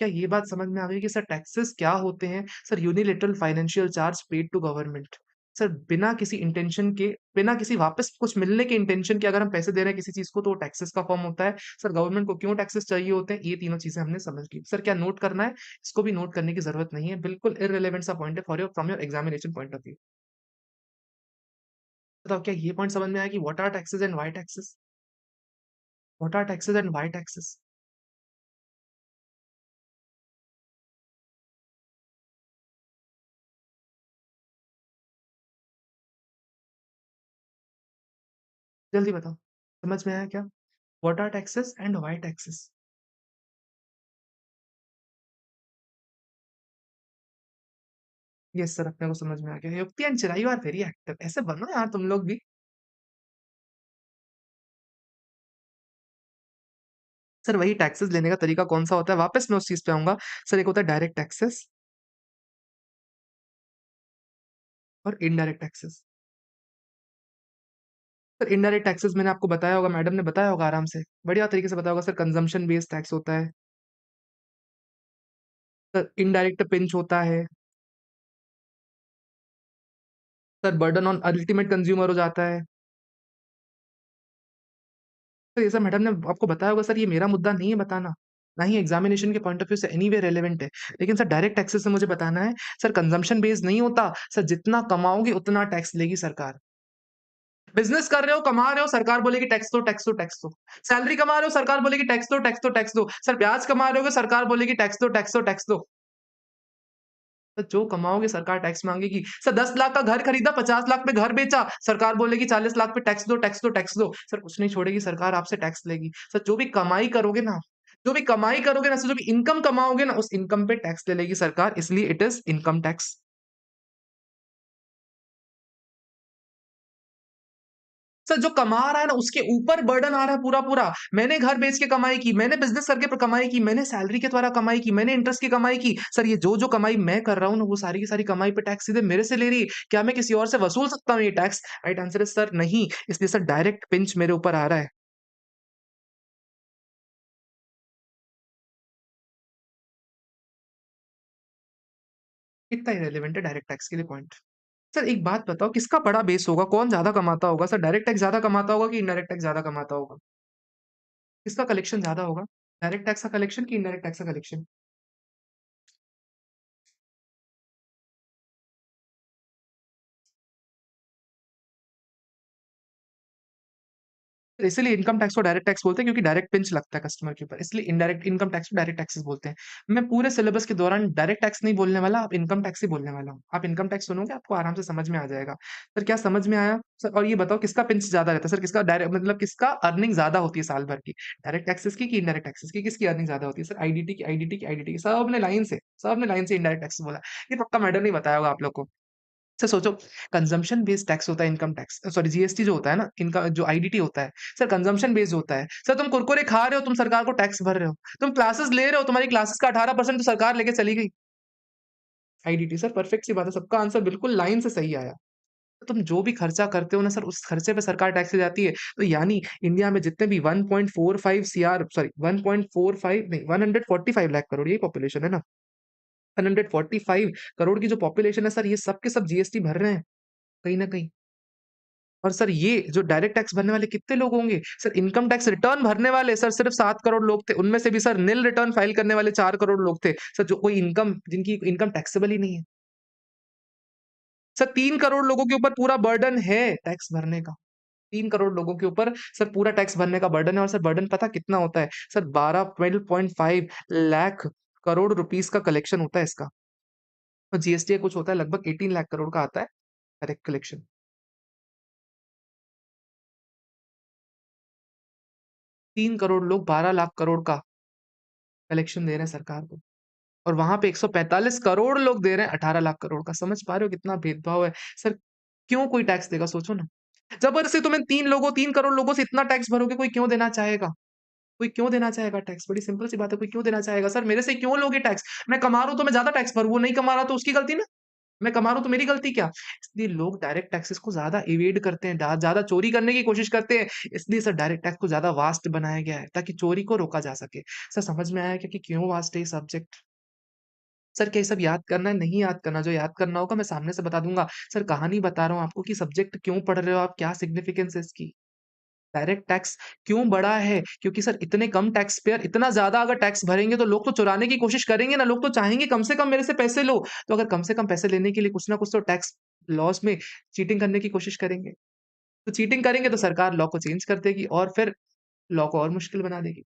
क्या ये बात समझ में आ गई कि सर टैक्सेस क्या होते हैं? Sir unilateral financial charge paid to government. Sir बिना किसी इंटेंशन के, बिना किसी वापस कुछ मिलने के इंटेंशन के अगर हम पैसे दे रहे हैं किसी चीज़ को तो वो टैक्सेस का फॉर्म होता है। सर गवर्नमेंट को क्यों टैक्सेस चाहिए होते हैं? ये तीनों चीज़ें हमने समझ ली। सर क्या नोट करना है? इसको भी नोट करने की ज़रूरत नहीं है। बिल्कुल इर्रेलेवेंट सा पॉइंट है for your from your examination point of view. बताओ क्या ये पॉइंट समझ में आया कि what are taxes and why taxes? What are taxes and why taxes? जल्दी बताओ। समझ में आया क्या? What are taxes and why taxes? Yes sir, अपने को समझ में आ गया। Yukti and Chirayu are very active. ऐसे बनो यार तुम लोग भी। सर वही टैक्सेस लेने का तरीका कौन-सा होता है? वापस मैं उस चीज़ पे आऊँगा। सर एक होता है डायरेक्ट टैक्सेस और indirect taxes. Sir indirect taxes मैंने आपको बताया होगा, मैडम ने बताया होगा आराम से। बढ़िया तरीके से बताया होगा। सर कंजम्पशन बेस्ड टैक्स होता है। सर इनडायरेक्ट पिंच होता है। Sir burden on ultimate consumer हो जाता है। सर ये सब मैडम ने आपको बताया होगा। सर ये मेरा मुद्दा नहीं है बताना। ना ही एग्जामिनेशन के पॉइंट ऑफ व्यू से एनीवे रेलेवेंट है। लेकिन सर डायरेक्ट टैक्सेस से मुझे बताना है, सर कंजम्पशन बेस्ड नहीं होता। सर जितना कमाओगे उतना टैक्स लेगी सरकार। बिज़नेस कर रहे हो, कमा रहे हो, सरकार बोलेगी टैक्स दो, टैक्स दो, टैक्स दो। सैलरी कमा रहे हो, सरकार बोलेगी टैक्स दो, टैक्स दो, टैक्स दो। सर ब्याज कमा रहे होगे, सरकार बोलेगी टैक्स दो, टैक्स दो, टैक्स दो। तो जो कमाओगे सरकार टैक्स माँगेगी। सर 10 लाख का घर खरीदा, 50 लाख पे घर बेचा, सरकार बोलेगी 40 लाख पे टैक्स दो, टैक्स दो, टैक्स दो। सर कुछ नहीं छोड़ेगी सरकार, आपसे टैक्स लेगी। सर जो भी कमाई करोगे ना, जो भी कमाई करोगे ना, सर जो भी इनकम कमाओगे ना, उस इनकम पे टैक्स ले लेगी सरकार, इसलिए it is income tax. Sir जो कमा रहा है ना उसके ऊपर बर्डन आ रहा है पूरा-पूरा। मैंने घर बेच के कमाई की, मैंने बिज़नेस करके कमाई की, मैंने सैलरी के द्वारा कमाई की, मैंने इंटरेस्ट की कमाई की। सर ये जो-जो कमाई मैं कर रहा हूँ ना वो सारी की सारी कमाई पे टैक्स सीधे मेरे से ले रही है। क्या मैं किसी और से वसूल सकता हूँ ये tax? Right answer is sir नहीं। इसलिए सर डायरेक्ट पिंच मेरे ऊपर आ रहा है। कितना इर्रेलेवेंट है डायरेक्ट टैक्स के लिए पॉइंट। सर एक बात बताओ किसका बड़ा बेस होगा? कौन ज़्यादा कमाता होगा? सर डायरेक्ट टैक्स ज़्यादा कमाता होगा कि इनडायरेक्ट टैक्स ज़्यादा कमाता होगा? किसका कलेक्शन ज़्यादा होगा? डायरेक्ट टैक्स का कलेक्शन कि इनडायरेक्ट टैक्स का कलेक्शन? इसीलिए इनकम टैक्स को डायरेक्ट टैक्स बोलते हैं क्योंकि डायरेक्ट पिंच लगता है कस्टमर के ऊपर। इसलिए इनडायरेक्ट इनकम टैक्स को डायरेक्ट टैक्सेस बोलते हैं। मैं पूरे सिलेबस के दौरान डायरेक्ट टैक्स नहीं बोलने वाला, अब इनकम टैक्स ही बोलने वाला हूँ। आप इनकम टैक्स सुनोगे आपको आराम से समझ में आ जाएगा। सर क्या समझ में आया? सर और ये बताओ किसका पिंच ज़्यादा रहता है? सर किसका डायरेक्ट मतलब किसका अर्निंग ज़्यादा होती है साल भर की? डायरेक्ट टैक्सेस की कि इनडायरेक्ट टैक्सेस की? किसकी अर्निंग ज़्यादा होती है? सर आईडीटी की, आईडीटी की, आईडीटी की। सबने लाइन से इनडायरेक्ट टैक्स बोला। ये पक्का मैडम ने बताया होगा आप लोग को। सर सोचो कंजम्पशन बेस्ड टैक्स होता है इनकम टैक्स सॉरी जीएसटी जो होता है ना इनका जो आईडीटी होता है सर कंजम्पशन बेस्ड होता है। सर तुम कुरकुरे खा रहे हो तुम सरकार को टैक्स भर रहे हो। तुम क्लासेस ले रहे हो तुम्हारी क्लासेस का 18% तो सरकार लेके चली गई। आईडीटी सर परफेक्ट सी बात है सबका आंसर बिल्कुल लाइन से सही आया। तो तुम जो भी खर्चा करते हो ना सर उस खर्चे पे सरकार टैक्स ले जाती है। तो यानी इंडिया में जितने भी 1.45 सीआर सॉरी 1.45 नहीं 145 लाख करोड़ यही पॉपुलेशन है ना 145 करोड़ की जो पॉपुलेशन है सर ये सब के सब जीएसटी भर रहे हैं कहीं ना कहीं। और सर ये जो डायरेक्ट टैक्स भरने वाले कितने लोग होंगे? सर इनकम टैक्स रिटर्न भरने वाले सर सिर्फ 7 करोड़ लोग थे। उनमें से भी सर निल रिटर्न फाइल करने वाले 4 करोड़ लोग थे। सर जो कोई इनकम जिनकी इनकम टैक्सेबल ही नहीं है। सर 3 करोड़ लोगों के ऊपर पूरा बर्डन है टैक्स भरने का। 3 करोड़ लोगों के ऊपर सर पूरा टैक्स भरने का बर्डन है और सर बर्डन पता कितना होता है? सर 12.5 लाख करोड़ रुपीस का कलेक्शन होता है इसका। और जीएसटी का कुछ होता है लगभग 18 लाख करोड़ का आता है डायरेक्ट कलेक्शन। 3 करोड़ लोग 12 लाख करोड़ का कलेक्शन दे रहे हैं सरकार को। और वहाँ पे 145 करोड़ लोग दे रहे हैं 18 लाख करोड़ का। समझ पा रहे हो कितना भेदभाव है? सर क्यों कोई टैक्स देगा सोचो ना। ज़बरदस्ती तुम्हें 3 करोड़ लोगों से इतना टैक्स भरोगे कोई क्यों देना चाहेगा? कोई क्यों देना चाहेगा टैक्स? बड़ी सिंपल सी बात है कोई क्यों देना चाहेगा? सर मेरे से क्यों लोगे टैक्स? मैं कमा रहा हूँ तो मैं ज़्यादा टैक्स भरूँ, वो नहीं कमा रहा तो उसकी गलती ना। मैं कमा रहा हूँ तो मेरी गलती क्या? इसलिए लोग डायरेक्ट टैक्सेस को ज़्यादा इवेड करते हैं, ज़्यादा चोरी करने की कोशिश करते हैं। इसलिए सर डायरेक्ट टैक्स को ज़्यादा वास्ट बनाया गया है ताकि चोरी को रोका जा सके। सर समझ में आया क्या कि क्यों वास्ट है ये सब्जेक्ट? सर क्या ये सब याद करना है? नहीं याद करना, जो याद करना होगा मैं सामने से बता दूँगा। सर कहानी बता रहा हूँ आपको कि सब्जेक्ट क्यों पढ़ रहे हो आप, क्या सिग्निफिकेंस है इसकी? डायरेक्ट टैक्स क्यों बढ़ा है? क्योंकि सर इतने कम टैक्स पेयर इतना ज़्यादा अगर टैक्स भरेंगे तो लोग तो चुराने की कोशिश करेंगे ना, लोग तो चाहेंगे कम से कम मेरे से पैसे लो। तो अगर कम से कम पैसे लेने के लिए कुछ ना कुछ तो टैक्स लॉस में चीटिंग करने की कोशिश करेंगे। तो चीटिंग करेंगे तो सरकार लॉ को चेंज कर देगी और फिर लॉ को और मुश्किल बना देगी।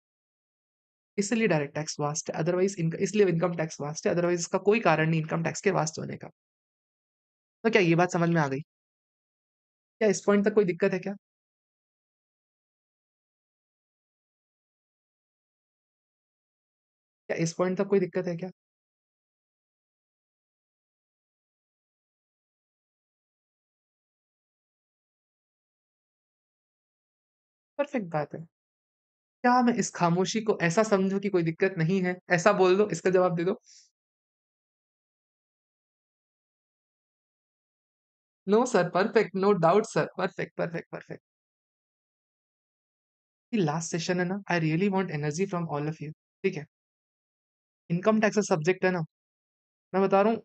इसलिए डायरेक्ट टैक्स वास्ट है, अदरवाइज़ इसलिए इनकम टैक्स वास्ट है, अदरवाइज़ इसका कोई कारण नहीं इनकम टैक्स के वास्ट होने का। तो क्या ये बात समझ में आ गई? क्या इस पॉइंट तक कोई दिक्कत है क्या? क्या इस पॉइंट तक कोई दिक्कत है क्या? परफेक्ट बात है। क्या मैं इस खामोशी को ऐसा समझूँ कि कोई दिक्कत नहीं है? ऐसा बोल दो, इसका जवाब दे दो। No sir, perfect, no doubt sir, perfect, perfect, perfect. ये लास्ट सेशन है ना, I really want energy from all of you, ठीक है? इनकम टैक्स का सब्जेक्ट है ना, मैं बता रहा हूँ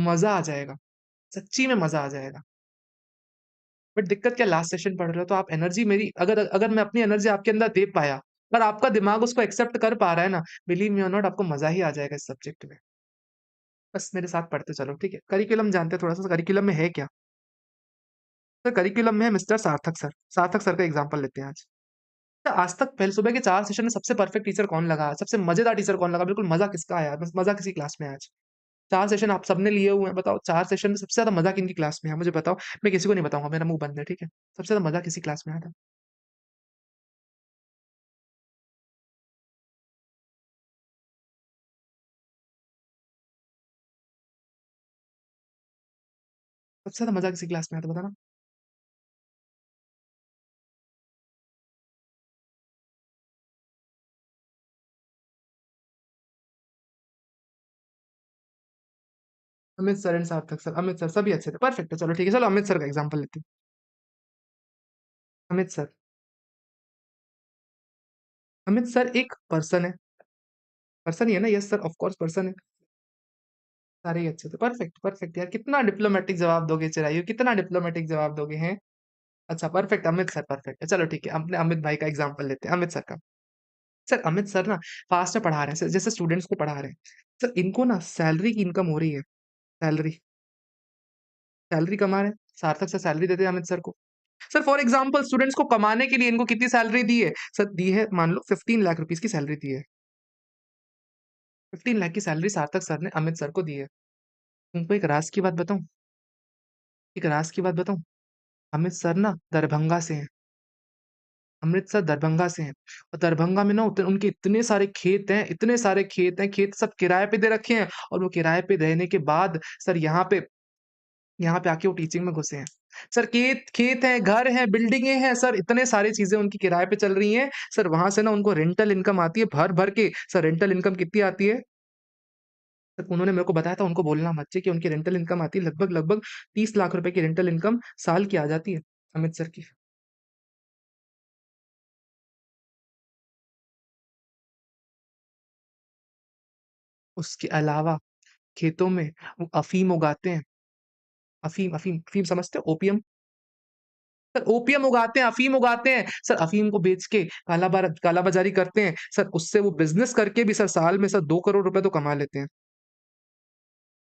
मज़ा आ जाएगा, सच्ची में मज़ा आ जाएगा। बट दिक्कत क्या लास्ट सेशन पढ़ रहे हो तो आप एनर्जी मेरी अगर अगर मैं अपनी एनर्जी आपके अंदर दे पाया, और आपका दिमाग उसको एक्सेप्ट कर पा रहा है ना, बिलीव मी और नॉट आपको मज़ा ही आ जाएगा इस सब्जेक्ट में। बस मेरे साथ पढ़ते चलो, ठीक है? करिकुलम जानते हैं थोड़ा-सा करिकुलम में है क्या? सर करिकुलम में है मिस्टर सार्थक सर। सार्थक सर का एग्ज़ाम्पल लेते हैं आज। अच्छा, आज तक पहले सुबह के 4 सेशन में सबसे परफेक्ट टीचर कौन लगा? सबसे मज़ेदार टीचर कौन लगा? बिल्कुल मज़ा किसका आया? बस मज़ा किसी क्लास में आया आज? 4 सेशन आप सबने लिए हुए हैं, बताओ 4 सेशन में सबसे ज़्यादा मज़ा किनकी क्लास में है? मुझे बताओ, मैं किसी को नहीं बताऊँगा, मेरा मुँह बंद है, ठीक है? सबसे ज़्यादा मज़ा किसी क्लास में आया था? सबसे ज़्यादा मज़ा किसी क्लास में आया था बताना? अमित सर एंड सार्थक सर, अमित सर सभी अच्छे थे, परफेक्ट है, चलो ठीक है, चलो अमित सर का एग्ज़ाम्पल लेते हैं। अमित सर, अमित सर एक पर्सन है, पर्सन ही है ना? Yes sir, of course person है। सारे ही अच्छे थे, परफेक्ट, परफेक्ट यार कितना डिप्लोमैटिक जवाब दोगे चिरायु, कितना डिप्लोमैटिक जवाब दोगे हैं? अच्छा परफेक्ट, अमित सर परफेक्ट है, चलो ठीक है, अपने अमित भाई का एग्ज़ाम्पल लेते हैं, अमित सर का। सर अमित सर ना फास्ट में पढ़ा रहे हैं, जैसे स्टूडेंट्स को पढ़ा रहे हैं। सर इनको ना सैलरी की इनकम हो रही है, सैलरी सैलरी कमा रहे हैं, सार्थक सर सैलरी देते हैं अमित सर को। सर फॉर एग्ज़ाम्पल स्टूडेंट्स को कमाने के लिए इनको कितनी सैलरी दी है? सर दी है मान लो 15 लाख रुपीज़ की सैलरी दी है। 15 लाख की सैलरी सार्थक सर ने अमित सर को दी है। तुमको एक राज़ की बात बताऊँ? एक राज़ की बात बताऊँ? अमित सर ना दरभंगा से हैं। अमृतसर दरभंगा से हैं और दरभंगा में ना उनके इतने सारे खेत हैं, इतने सारे खेत हैं, खेत सब किराए पे दे रखे हैं और वो किराए पे रहने के बाद सर यहाँ पे आके वो टीचिंग में घुसे हैं। सर खेत खेत हैं, घर हैं, बिल्डिंगें हैं सर, इतने सारी चीज़ें उनकी किराए पे चल रही हैं। सर वहाँ से ना उनको रेंटल इनकम आती है भर-भर के। सर रेंटल इनकम कितनी आती है? सर उन्होंने मेरे को बताया था उनको बोलना मत कि उनकी रेंटल इनकम आती है लगभग-लगभग 30 लाख रुपए की रेंटल इनकम साल की आ जाती है, अमित सर की। उसके अलावा खेतों में वो अफ़ीम उगाते हैं। अफ़ीम अफ़ीम अफ़ीम समझते हो ओपियम? सर ओपियम उगाते हैं, अफ़ीम उगाते हैं। सर अफ़ीम को बेच के काला बाज़ारी करते हैं। सर उससे वो बिज़नेस करके भी सर साल में सर 2 करोड़ रुपए तो कमा लेते हैं।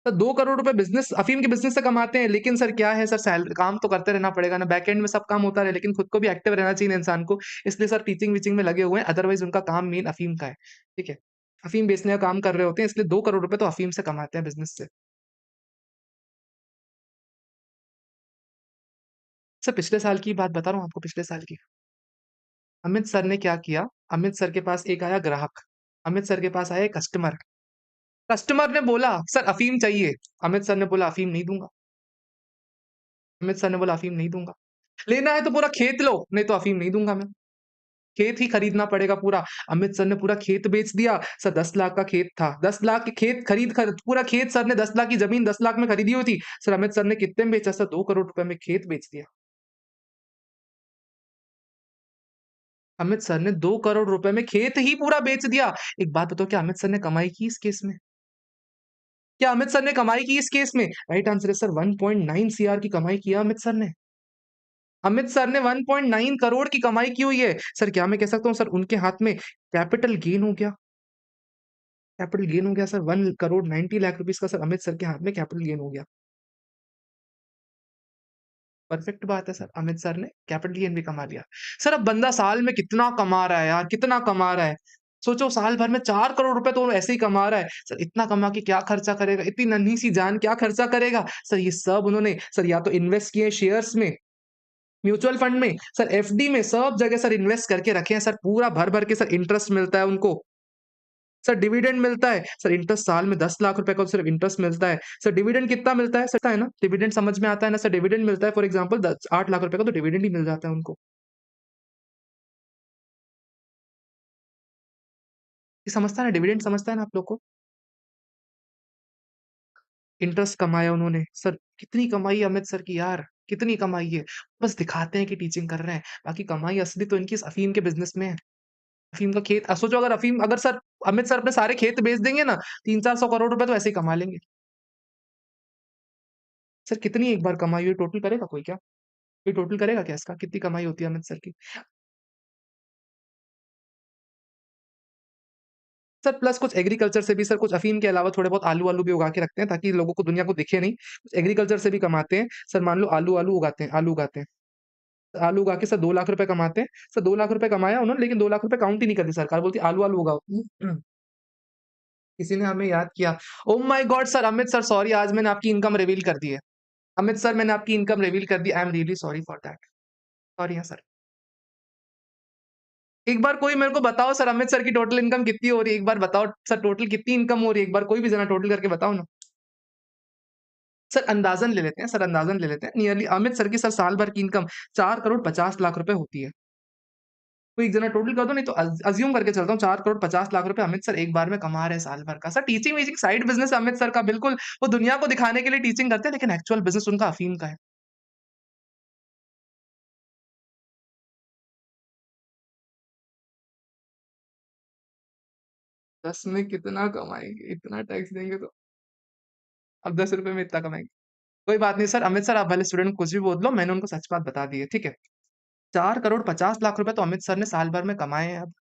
सर 2 करोड़ रुपए बिज़नेस अफ़ीम के बिज़नेस से कमाते हैं, लेकिन सर क्या है सर काम तो करते रहना पड़ेगा ना, बैकएंड में सब काम होता रहे, लेकिन खुद को भी एक्टिव रहना चाहिए इंसान को। इसलिए सर टीचिंग-वीचिंग में लगे हुए हैं, अदरवाइज़ उनका काम मेन अफ़ीम का है। ठीक है? अफ़ीम बेचने का काम कर रहे होते हैं, इसलिए 2 करोड़ रुपए तो अफ़ीम से कमाते हैं बिज़नेस से। सर पिछले साल की बात बता रहा हूँ आपको, पिछले साल की। अमित सर ने क्या किया, अमित सर के पास एक आया ग्राहक, अमित सर के पास आया एक कस्टमर। कस्टमर ने बोला, "सर अफ़ीम चाहिए।" अमित सर ने बोला, "अफ़ीम नहीं दूँगा।" अमित सर ने बोला, "अफ़ीम नहीं दूँगा।" "लेना है तो पूरा खेत लो, नहीं तो अफ़ीम नहीं दूँगा मैं।" खेत ही खरीदना पड़ेगा पूरा। अमित सर ने पूरा खेत बेच दिया। सर 10 लाख का खेत था। 10 लाख के खेत पूरा खेत सर ने 10 लाख की ज़मीन 10 लाख में खरीदी हुई थी। सर अमित सर ने कितने में बेचा? सर 2 करोड़ रुपए में खेत बेच दिया। अमित सर ने 2 करोड़ रुपए में खेत ही पूरा बेच दिया। एक बात बताओ, क्या अमित सर ने कमाई की इस केस में? क्या अमित सर ने कमाई की इस केस में? राइट आंसर है सर 1.9 सीआर की कमाई किया अमित सर ने। अमित सर ने 1.9 करोड़ की कमाई की हुई है। सर क्या मैं कह सकता हूँ सर उनके हाथ में कैपिटल गेन हो गया? कैपिटल गेन हो गया सर 1 करोड़ 90 लाख रुपीस का सर अमित सर के हाथ में कैपिटल गेन हो गया। परफेक्ट बात है सर, अमित सर ने कैपिटल गेन भी कमा लिया। सर अब बंदा साल में कितना कमा रहा है यार, कितना कमा रहा है? सोचो साल भर में 4 करोड़ रुपए तो वो ऐसे ही कमा रहा है। सर इतना कमा के क्या खर्चा करेगा? इतनी नन्ही सी जान क्या खर्चा करेगा? सर ये सब उन्होंने सर या तो इन्वेस्ट किए शेयर्स में, म्यूचुअल फंड में, सर एफडी में, सब जगह सर इन्वेस्ट करके रखे हैं सर, पूरा भर-भर के सर इंटरेस्ट मिलता है उनको। सर डिविडेंड मिलता है, सर इंटरेस्ट साल में 10 लाख रुपए का सिर्फ इंटरेस्ट मिलता है। सर डिविडेंड कितना मिलता है? सर है ना, डिविडेंड समझ में आता है ना सर, डिविडेंड मिलता है फॉर एग्जांपल 10 8 लाख रुपए का तो डिविडेंड ही मिल जाता है उनको। ये समझता है ना, डिविडेंड समझता है ना आप लोग को? इंटरेस्ट कमाया उन्होंने। सर कितनी कमाई है अमित सर की यार, कितनी कमाई है। बस दिखाते हैं कि टीचिंग कर रहे हैं, बाकी कमाई असली तो इनकी इस अफ़ीम के बिज़नेस में है। अफ़ीम का खेत सोचो अगर सर अमित सर अपने सारे खेत बेच देंगे ना, 300-400 करोड़ रुपए तो ऐसे ही कमा लेंगे। सर कितनी एक बार कमाई हुई टोटल करेगा कोई क्या? कोई टोटल करेगा क्या इसका? कितनी कमाई होती है अमित सर की? सर प्लस कुछ एग्रीकल्चर से भी सर कुछ अफ़ीम के अलावा थोड़े बहुत आलू-वालू भी उगा के रखते हैं ताकि लोगों को दुनिया को दिखे नहीं। कुछ एग्रीकल्चर से भी कमाते हैं। सर मान लो आलू-वालू उगाते हैं, आलू उगाते हैं। आलू उगा के सर 2 लाख रुपए कमाते हैं। सर 2 लाख रुपए कमाया उन्होंने लेकिन 2 लाख रुपए काउंट ही नहीं करती सरकार बोलती है आलू-वालू उगाओ। किसी ने हमें याद किया, oh my God sir Amit sir sorry आज मैंने आपकी इनकम रिवील कर दी है। अमित सर मैंने आपकी इनकम रिवील कर दी। I am really sorry for that. Sorry हाँ सर। एक बार कोई मेरे को बताओ सर अमित सर की टोटल इनकम कितनी हो रही है? एक बार बताओ सर टोटल कितनी इनकम हो रही है? एक बार कोई भी जना टोटल करके बताओ ना। सर अंदाज़न ले लेते हैं सर अंदाज़न ले लेते हैं। नियरली अमित सर की सर साल भर की इनकम 4 करोड़ 50 लाख रुपए होती है। कोई एक जना टोटल कर दो नहीं तो अज़्यूम करके चलता हूँ 4 करोड़ 50 लाख रुपए अमित सर एक बार में कमा रहे हैं साल भर का। सर टीचिंग-वीचिंग साइड बिज़नेस है अमित सर का बिल्कुल, वो दुनिया को दिखाने के लिए टीचिंग करते हैं लेकिन एक्चुअल बिज़नेस उनका अफ़ीम का है। 10 में कितना कमाएँगे? इतना टैक्स देंगे तो अब 10 रुपए में इतना कमाएँगे। कोई बात नहीं सर, अमित सर आप भले स्टूडेंट को कुछ भी बोल लो, मैंने उनको सच बात बता दी है, ठीक है? 4 करोड़ 50 लाख रुपए तो अमित सर ने साल भर में कमाए हैं अब।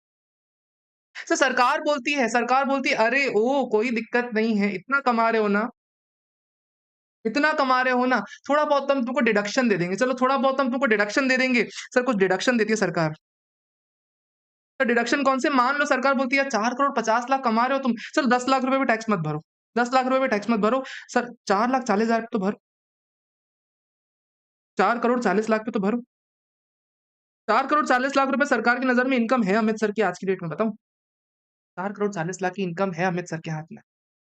सर सरकार बोलती है, "अरे ओह! कोई दिक्कत नहीं है, इतना कमा रहे हो ना इतना कमा रहे हो ना, थोड़ा बहुत हम तुमको डिडक्शन दे देंगे। चलो थोड़ा बहुत हम तुमको डिडक्शन दे देंगे।" सर कुछ डिडक्शन देती है सरकार। सर डिडक्शन कौन से? मान लो सरकार बोलती है 4 करोड़ 50 लाख कमा रहे हो तुम, चलो 10 लाख रुपए भी टैक्स मत भरो। 10 लाख रुपए भी टैक्स मत भरो। सर 4 लाख 40 हज़ार तो भरो। 4 करोड़ 40 लाख पे तो भरो। 4 करोड़ 40 लाख रुपए सरकार की नज़र में इनकम है अमित सर की आज की डेट में बताऊँ? 4 करोड़ 40 लाख की इनकम है अमित सर के हाथ में।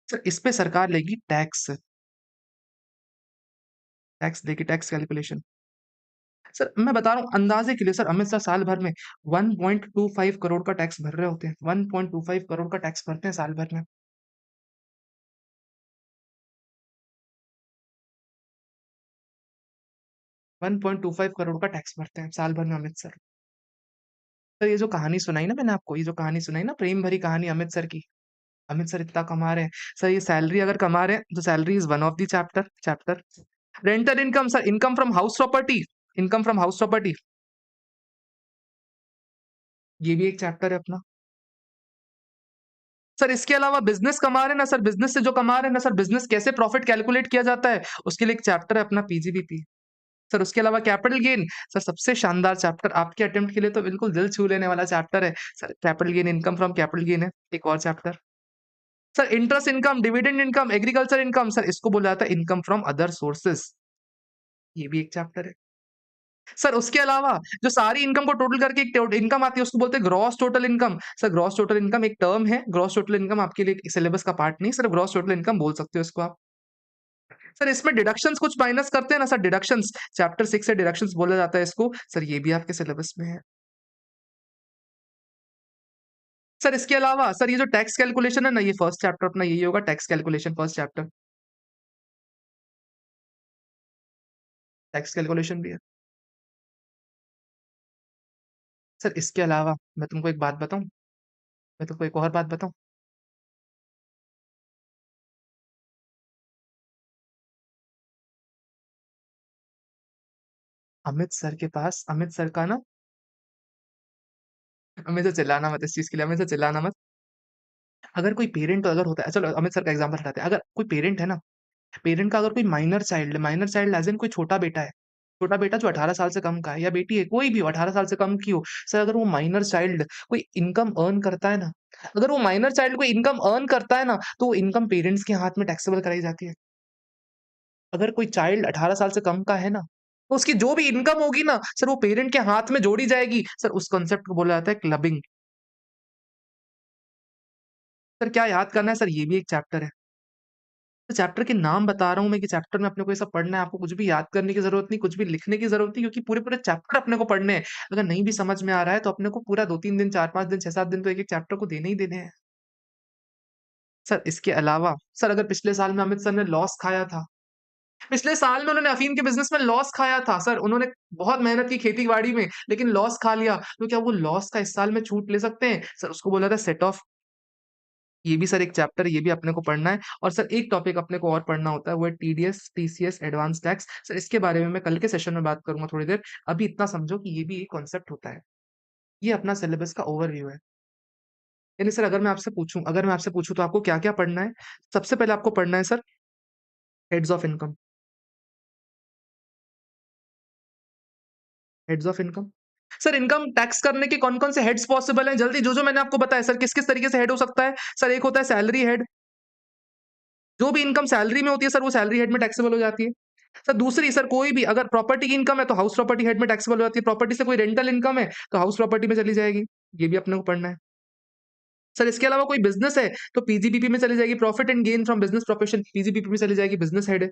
सर इस पे सरकार लेगी टैक्स, टैक्स देगी टैक्स कैलकुलेशन। सर मैं बता रहा हूँ अंदाज़े के लिए सर अमित सर साल भर में 1.25 करोड़ का टैक्स भर रहे होते हैं। 1.25 करोड़ का टैक्स भरते हैं साल भर में। 1.25 करोड़ का टैक्स भरते हैं साल भर में अमित सर। सर ये जो कहानी सुनाई ना मैंने आपको, ये जो कहानी सुनाई ना प्रेम भरी कहानी अमित सर की, अमित सर इतना कमा रहे हैं। सर ये सैलरी अगर कमा रहे हैं, तो salary is one of the chapter. Rental income sir income from house property, income from house property ये भी एक चैप्टर है अपना। सर इसके अलावा बिज़नेस कमा रहे हैं ना सर, बिज़नेस से जो कमा रहे हैं ना सर, बिज़नेस कैसे प्रॉफिट कैलकुलेट किया जाता है, उसके लिए एक चैप्टर है अपना पीजीबीपी। सर उसके अलावा कैपिटल गेन, सर सबसे शानदार चैप्टर आपके अटेम्प्ट के लिए तो बिल्कुल दिल छू लेने वाला चैप्टर है। Sir capital gain, income from capital gain है, एक और chapter. Sir interest income, dividend income, agriculture income, sir इसको बोला जाता है इनकम फ्रॉम अदर सोर्सेज़, ये भी एक चैप्टर है। सर उसके अलावा जो सारी इनकम को टोटल करके एक इनकम आती है उसको बोलते हैं gross total income. Sir gross total income एक टर्म है, ग्रॉस टोटल इनकम आपके लिए सिलेबस का पार्ट नहीं, सिर्फ ग्रॉस टोटल इनकम बोल सकते हो इसको आप। सर इसमें डिडक्शंस कुछ माइनस करते हैं ना सर, डिडक्शंस चैप्टर 6 से डिडक्शंस बोला जाता है इसको, सर ये भी आपके सिलेबस में है। सर इसके अलावा सर ये जो टैक्स कैलकुलेशन है ना, ये फर्स्ट चैप्टर अपना यही होगा, tax calculation first chapter, tax calculation भी है। सर इसके अलावा मैं तुमको एक बात बताऊँ? मैं तुमको एक और बात बताऊँ? अमित सर का ना, अमित सर चिल्लाना मत इस चीज़ के लिए, अमित सर चिल्लाना मत। अगर कोई पेरेंट अगर होता है, चलो अमित सर का एग्ज़ाम्पल हटाते हैं। अगर कोई पेरेंट है ना, पेरेंट का अगर कोई माइनर चाइल्ड ऐज़ इन कोई छोटा बेटा है, छोटा बेटा जो 18 साल से कम का है या बेटी है, कोई भी हो 18 साल से कम की हो, सर अगर वो माइनर चाइल्ड कोई इनकम अर्न करता है ना, अगर वो माइनर चाइल्ड कोई इनकम अर्न करता है ना, तो वो इनकम पेरेंट्स के हाथ में टैक्सेबल कराई जाती है। अगर कोई चाइल्ड 18 साल से कम का है ना, तो उसकी जो भी इनकम होगी ना, सर वो पेरेंट के हाथ में जोड़ी जाएगी। सर उस कांसेप्ट को बोला जाता है क्लबिंग। सर क्या याद करना है? सर ये भी एक चैप्टर है। तो चैप्टर के नाम बता रहा हूँ मैं कि चैप्टर में अपने को ये सब पढ़ना है, आपको कुछ भी याद करने की ज़रूरत नहीं, कुछ भी लिखने की ज़रूरत नहीं, क्योंकि पूरे-पूरे चैप्टर अपने को पढ़ने हैं। अगर नहीं भी समझ में आ रहा है तो अपने को पूरा 2-3 दिन, 4-5 दिन, 6-7 दिन तो एक-एक चैप्टर को देने ही देने हैं। सर इसके अलावा सर अगर पिछले साल में अमित सर ने लॉस खाया था, पिछले साल में उन्होंने अफ़ीम के बिज़नेस में लॉस खाया था सर, उन्होंने बहुत मेहनत की खेती-बाड़ी में, लेकिन लॉस खा लिया, तो क्या वो लॉस का इस साल में छूट ले सकते हैं? सर उसको बोला था सेट ऑफ। ये भी सर एक चैप्टर है, ये भी अपने को पढ़ना है और सर एक टॉपिक अपने को और पढ़ना होता है, वो है TDS, TCS, advance tax. Sir इसके बारे में मैं कल के सेशन में बात करूँगा थोड़ी देर। अभी इतना समझो कि ये भी एक कॉन्सेप्ट होता है। ये अपना सिलेबस का ओवरव्यू है। यानी सर अगर मैं आपसे पूछूँ तो आपको क्या-क्या पढ़ना है? सबसे पहले आपको पढ़ना है sir heads of income, heads of income. Sir income tax करने के कौन-कौन से हेड्स पॉसिबल हैं? जल्दी जो-जो मैंने आपको बताया सर किस-किस तरीके से हेड हो सकता है? सर एक होता है सैलरी हेड, जो भी इनकम सैलरी में होती है सर वो सैलरी हेड में टैक्सेबल हो जाती है। सर दूसरी सर कोई भी अगर प्रॉपर्टी की इनकम है तो हाउस प्रॉपर्टी हेड में टैक्सेबल हो जाती है। प्रॉपर्टी से कोई रेंटल इनकम है तो हाउस प्रॉपर्टी में चली जाएगी। ये भी अपने को पढ़ना है। सर इसके अलावा कोई बिज़नेस है तो पीजीबीपी में चली जाएगी, profit and gain from business profession PGBP में चली जाएगी, बिज़नेस हेड है।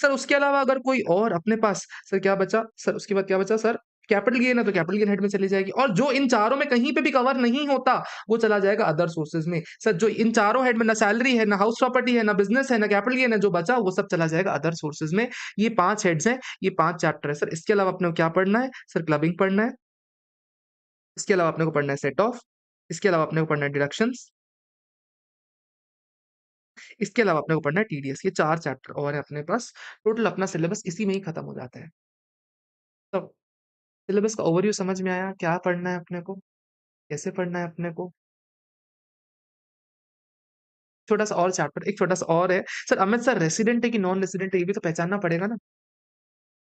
सर उसके अलावा अगर कोई और अपने पास सर क्या बचा? सर उसके बाद क्या बचा सर? कैपिटल गेन है तो कैपिटल गेन हेड में चली जाएगी और जो इन चारों में कहीं पे भी कवर नहीं होता, वो चला जाएगा अदर सोर्सेज़ में। सर जो इन चारों हेड में ना सैलरी है, ना हाउस प्रॉपर्टी है, ना बिज़नेस है, ना कैपिटल गेन है, जो बचा वो सब चला जाएगा अदर सोर्सेज़ में। ये 5 हेड्स हैं, ये 5 चैप्टर है। सर इसके अलावा अपने को क्या पढ़ना है? सर क्लबिंग पढ़ना है, इसके अलावा अपने को पढ़ना है सेट ऑफ, इसके अलावा अपने को पढ़ना है डिडक्शंस, इसके अलावा अपने को पढ़ना है टीडीएस। ये 4 चैप्टर और है अपने पास। टोटल अपना सिलेबस इसी में ही खत्म हो जाता है। तो सिलेबस का ओवरव्यू समझ में आया? क्या पढ़ना है अपने को? कैसे पढ़ना है अपने को? छोटा-सा और चैप्टर एक छोटा-सा और है। सर अमित सर रेसिडेंट है कि नॉन रेसिडेंट है ये भी तो पहचानना पड़ेगा ना?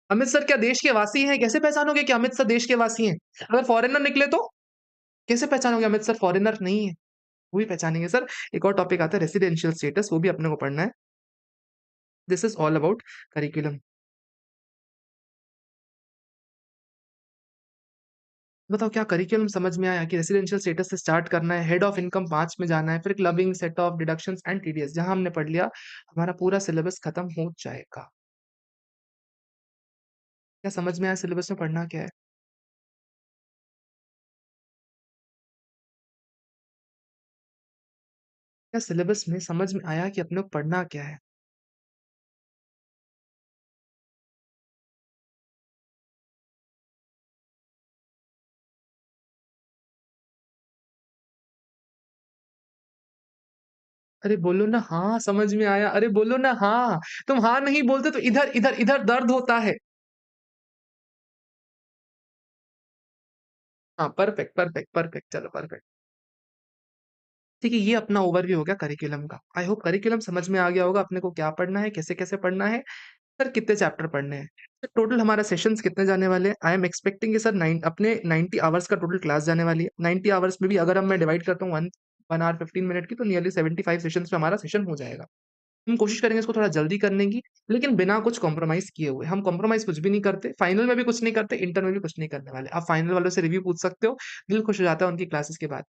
अमित सर क्या देश के वासी हैं? कैसे पहचानोगे कि अमित सर देश के वासी हैं? अगर फॉरेनर निकले तो? कैसे पहचानोगे अमित सर फॉरेनर नहीं है? वो भी पहचानेंगे सर। एक और टॉपिक आता है रेसिडेंशियल स्टेटस वो भी अपने को पढ़ना है। This is all about curriculum. बताओ क्या करिकुलम समझ में आया कि रेसिडेंशियल स्टेटस से स्टार्ट करना है, हेड ऑफ इनकम 5 में जाना है, फिर clubbing, set of, deductions and TDS जहाँ हमने पढ़ लिया, हमारा पूरा सिलेबस खत्म हो जाएगा। क्या समझ में आया सिलेबस में पढ़ना क्या है? क्या सिलेबस में समझ में आया कि अपने को पढ़ना क्या है? अरे बोलो ना हाँ, समझ में आया। अरे बोलो ना हाँ, तुम हाँ नहीं बोलते तो इधर इधर इधर दर्द होता है। हाँ, परफेक्ट, परफेक्ट, परफेक्ट चलो परफेक्ट। ठीक है, ये अपना ओवरव्यू हो गया करिकुलम का। आई होप करिकुलम समझ में आ गया होगा अपने को क्या पढ़ना है, कैसे-कैसे पढ़ना है, सर कितने चैप्टर पढ़ने हैं। तो टोटल हमारा सेशंस कितने जाने वाले हैं? आई एम एक्सपेक्टिंग कि सर 90 आवर्स का टोटल क्लास जाने वाली है। 90 आवर्स में भी अगर अब मैं डिवाइड करता हूँ 1 आवर 15 मिनट की तो नियरली 75 सेशंस में हमारा सेशन हो जाएगा। हम कोशिश करेंगे इसको थोड़ा जल्दी करने की, लेकिन बिना कुछ कॉम्प्रोमाइज़ किए हुए। हम कॉम्प्रोमाइज़ कुछ भी नहीं करते, फाइनल में भी कुछ नहीं करते, इंटर में भी कुछ नहीं करने वाले। आप फाइनल वालों से रिव्यू पूछ सकते हो, दिल खुश हो जाता है उनकी क्लासेस के बाद।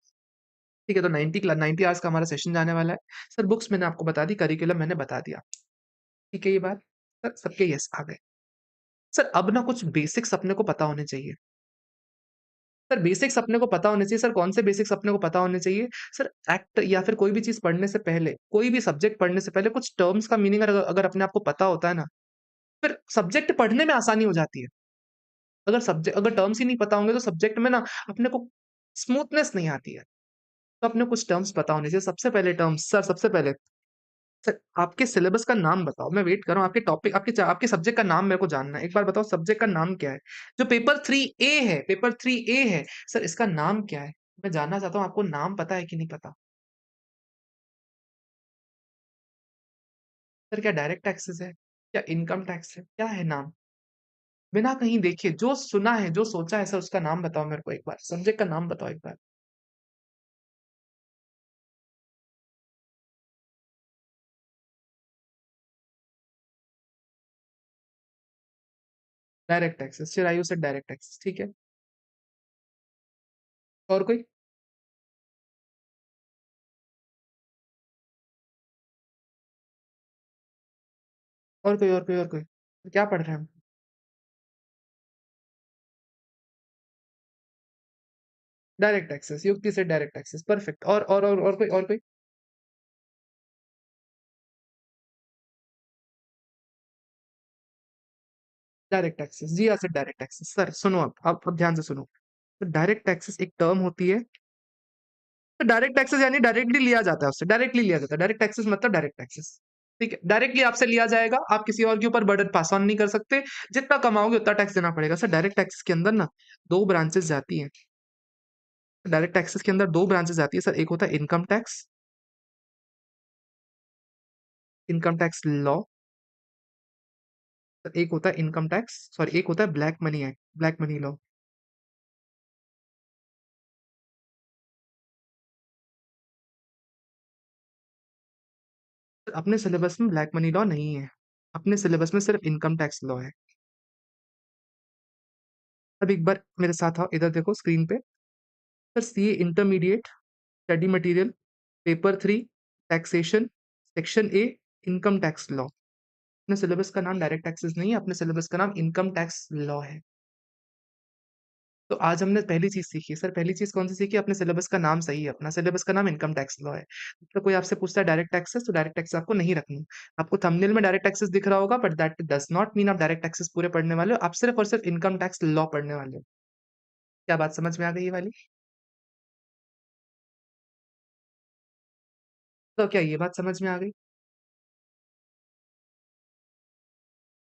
ठीक है, तो 90 आवर्स का हमारा सेशन जाने वाला है। सर बुक्स मैंने आपको बता दी, करिकुलम मैंने बता दिया। ठीक है ये बात? सर सबके येस आ गए। सर अब ना कुछ बेसिक्स अपने को पता होने चाहिए। सर बेसिक्स अपने को पता होने चाहिए। सर कौन से बेसिक्स अपने को पता होने चाहिए? सर एक्ट या फिर कोई भी चीज़ पढ़ने से पहले, कोई भी सब्जेक्ट पढ़ने से पहले कुछ टर्म्स का मीनिंग अगर अगर अपने आप को पता होता है ना, फिर सब्जेक्ट पढ़ने में आसानी हो जाती है। अगर टर्म्स ही नहीं पता होंगे तो सब्जेक्ट में ना अपने को स्मूथनेस नहीं आती है। तो अपने को कुछ टर्म्स पता होने चाहिए। सबसे पहले टर्म्स सर सबसे पहले सर आपके सिलेबस का नाम बताओ। मैं वेट कर रहा हूँ आपके टॉपिक आपके सब्जेक्ट का नाम मेरे को जानना है। एक बार बताओ सब्जेक्ट का नाम क्या है? जो पेपर 3 ए है, सर इसका नाम क्या है? मैं जानना चाहता हूँ आपको नाम पता है कि नहीं पता? सर क्या डायरेक्ट टैक्सेस है? क्या इनकम टैक्स है? क्या है नाम? बिना कहीं देखे जो सुना है, जो सोचा है सर उसका नाम बताओ मेरे को एक बार। सब्जेक्ट का नाम बताओ एक बार। डायरेक्ट टैक्सेस, चिरायु से डायरेक्ट टैक्सेस, ठीक है। और कोई? और कोई? तो क्या पढ़ रहे हैं हम? डायरेक्ट टैक्सेस, युक्ति से डायरेक्ट टैक्सेस, परफेक्ट। और कोई? डायरेक्ट टैक्सेस, जी हाँ सर डायरेक्ट टैक्सेस। सर सुनो आप अब ध्यान से सुनो। तो डायरेक्ट टैक्सेस एक टर्म होती है। तो डायरेक्ट टैक्सेस यानी डायरेक्टली लिया जाता है उससे, डायरेक्टली लिया जाता है। डायरेक्ट टैक्सेस मतलब डायरेक्ट टैक्सेस। ठीक है, डायरेक्टली आपसे लिया जाएगा, आप किसी और के ऊपर बर्डन पास ऑन नहीं कर सकते। जितना कमाओगे उतना टैक्स देना पड़ेगा। सर डायरेक्ट टैक्सेस के अंदर ना दो ब्रांचेस जाती हैं। डायरेक्ट टैक्सेस के अंदर दो ब्रांचेस आती है सर। एक होता है income tax, income tax law. एक होता है इनकम टैक्स, सॉरी एक होता है black money act, black money law. अपने सिलेबस में ब्लैक मनी लॉ नहीं है। अपने सिलेबस में सिर्फ इनकम टैक्स लॉ है। अब एक बार मेरे साथ आओ, इधर देखो स्क्रीन पे। Sir C intermediate, study material, paper 3, taxation, section A, income tax law. अपने सिलेबस का नाम डायरेक्ट टैक्सेस नहीं है, अपने सिलेबस का नाम इनकम टैक्स लॉ है। तो आज हमने पहली चीज सीखी। सर पहली चीज कौन सी सीखी? अपने सिलेबस का नाम सही है, अपना सिलेबस का नाम इनकम टैक्स लॉ है। तो कोई आपसे पूछता है डायरेक्ट टैक्सेस, तो डायरेक्ट टैक्स आपको नहीं रखनी। आपको थंबनेल में डायरेक्ट टैक्सेस दिख रहा होगा, but that does not mean आप डायरेक्ट टैक्सेस पूरे पढ़ने वाले हो। आप सिर्फ और सिर्फ इनकम टैक्स लॉ पढ़ने वाले हो। क्या बात समझ में आ गई ये वाली? तो क्या ये बात समझ में आ गई?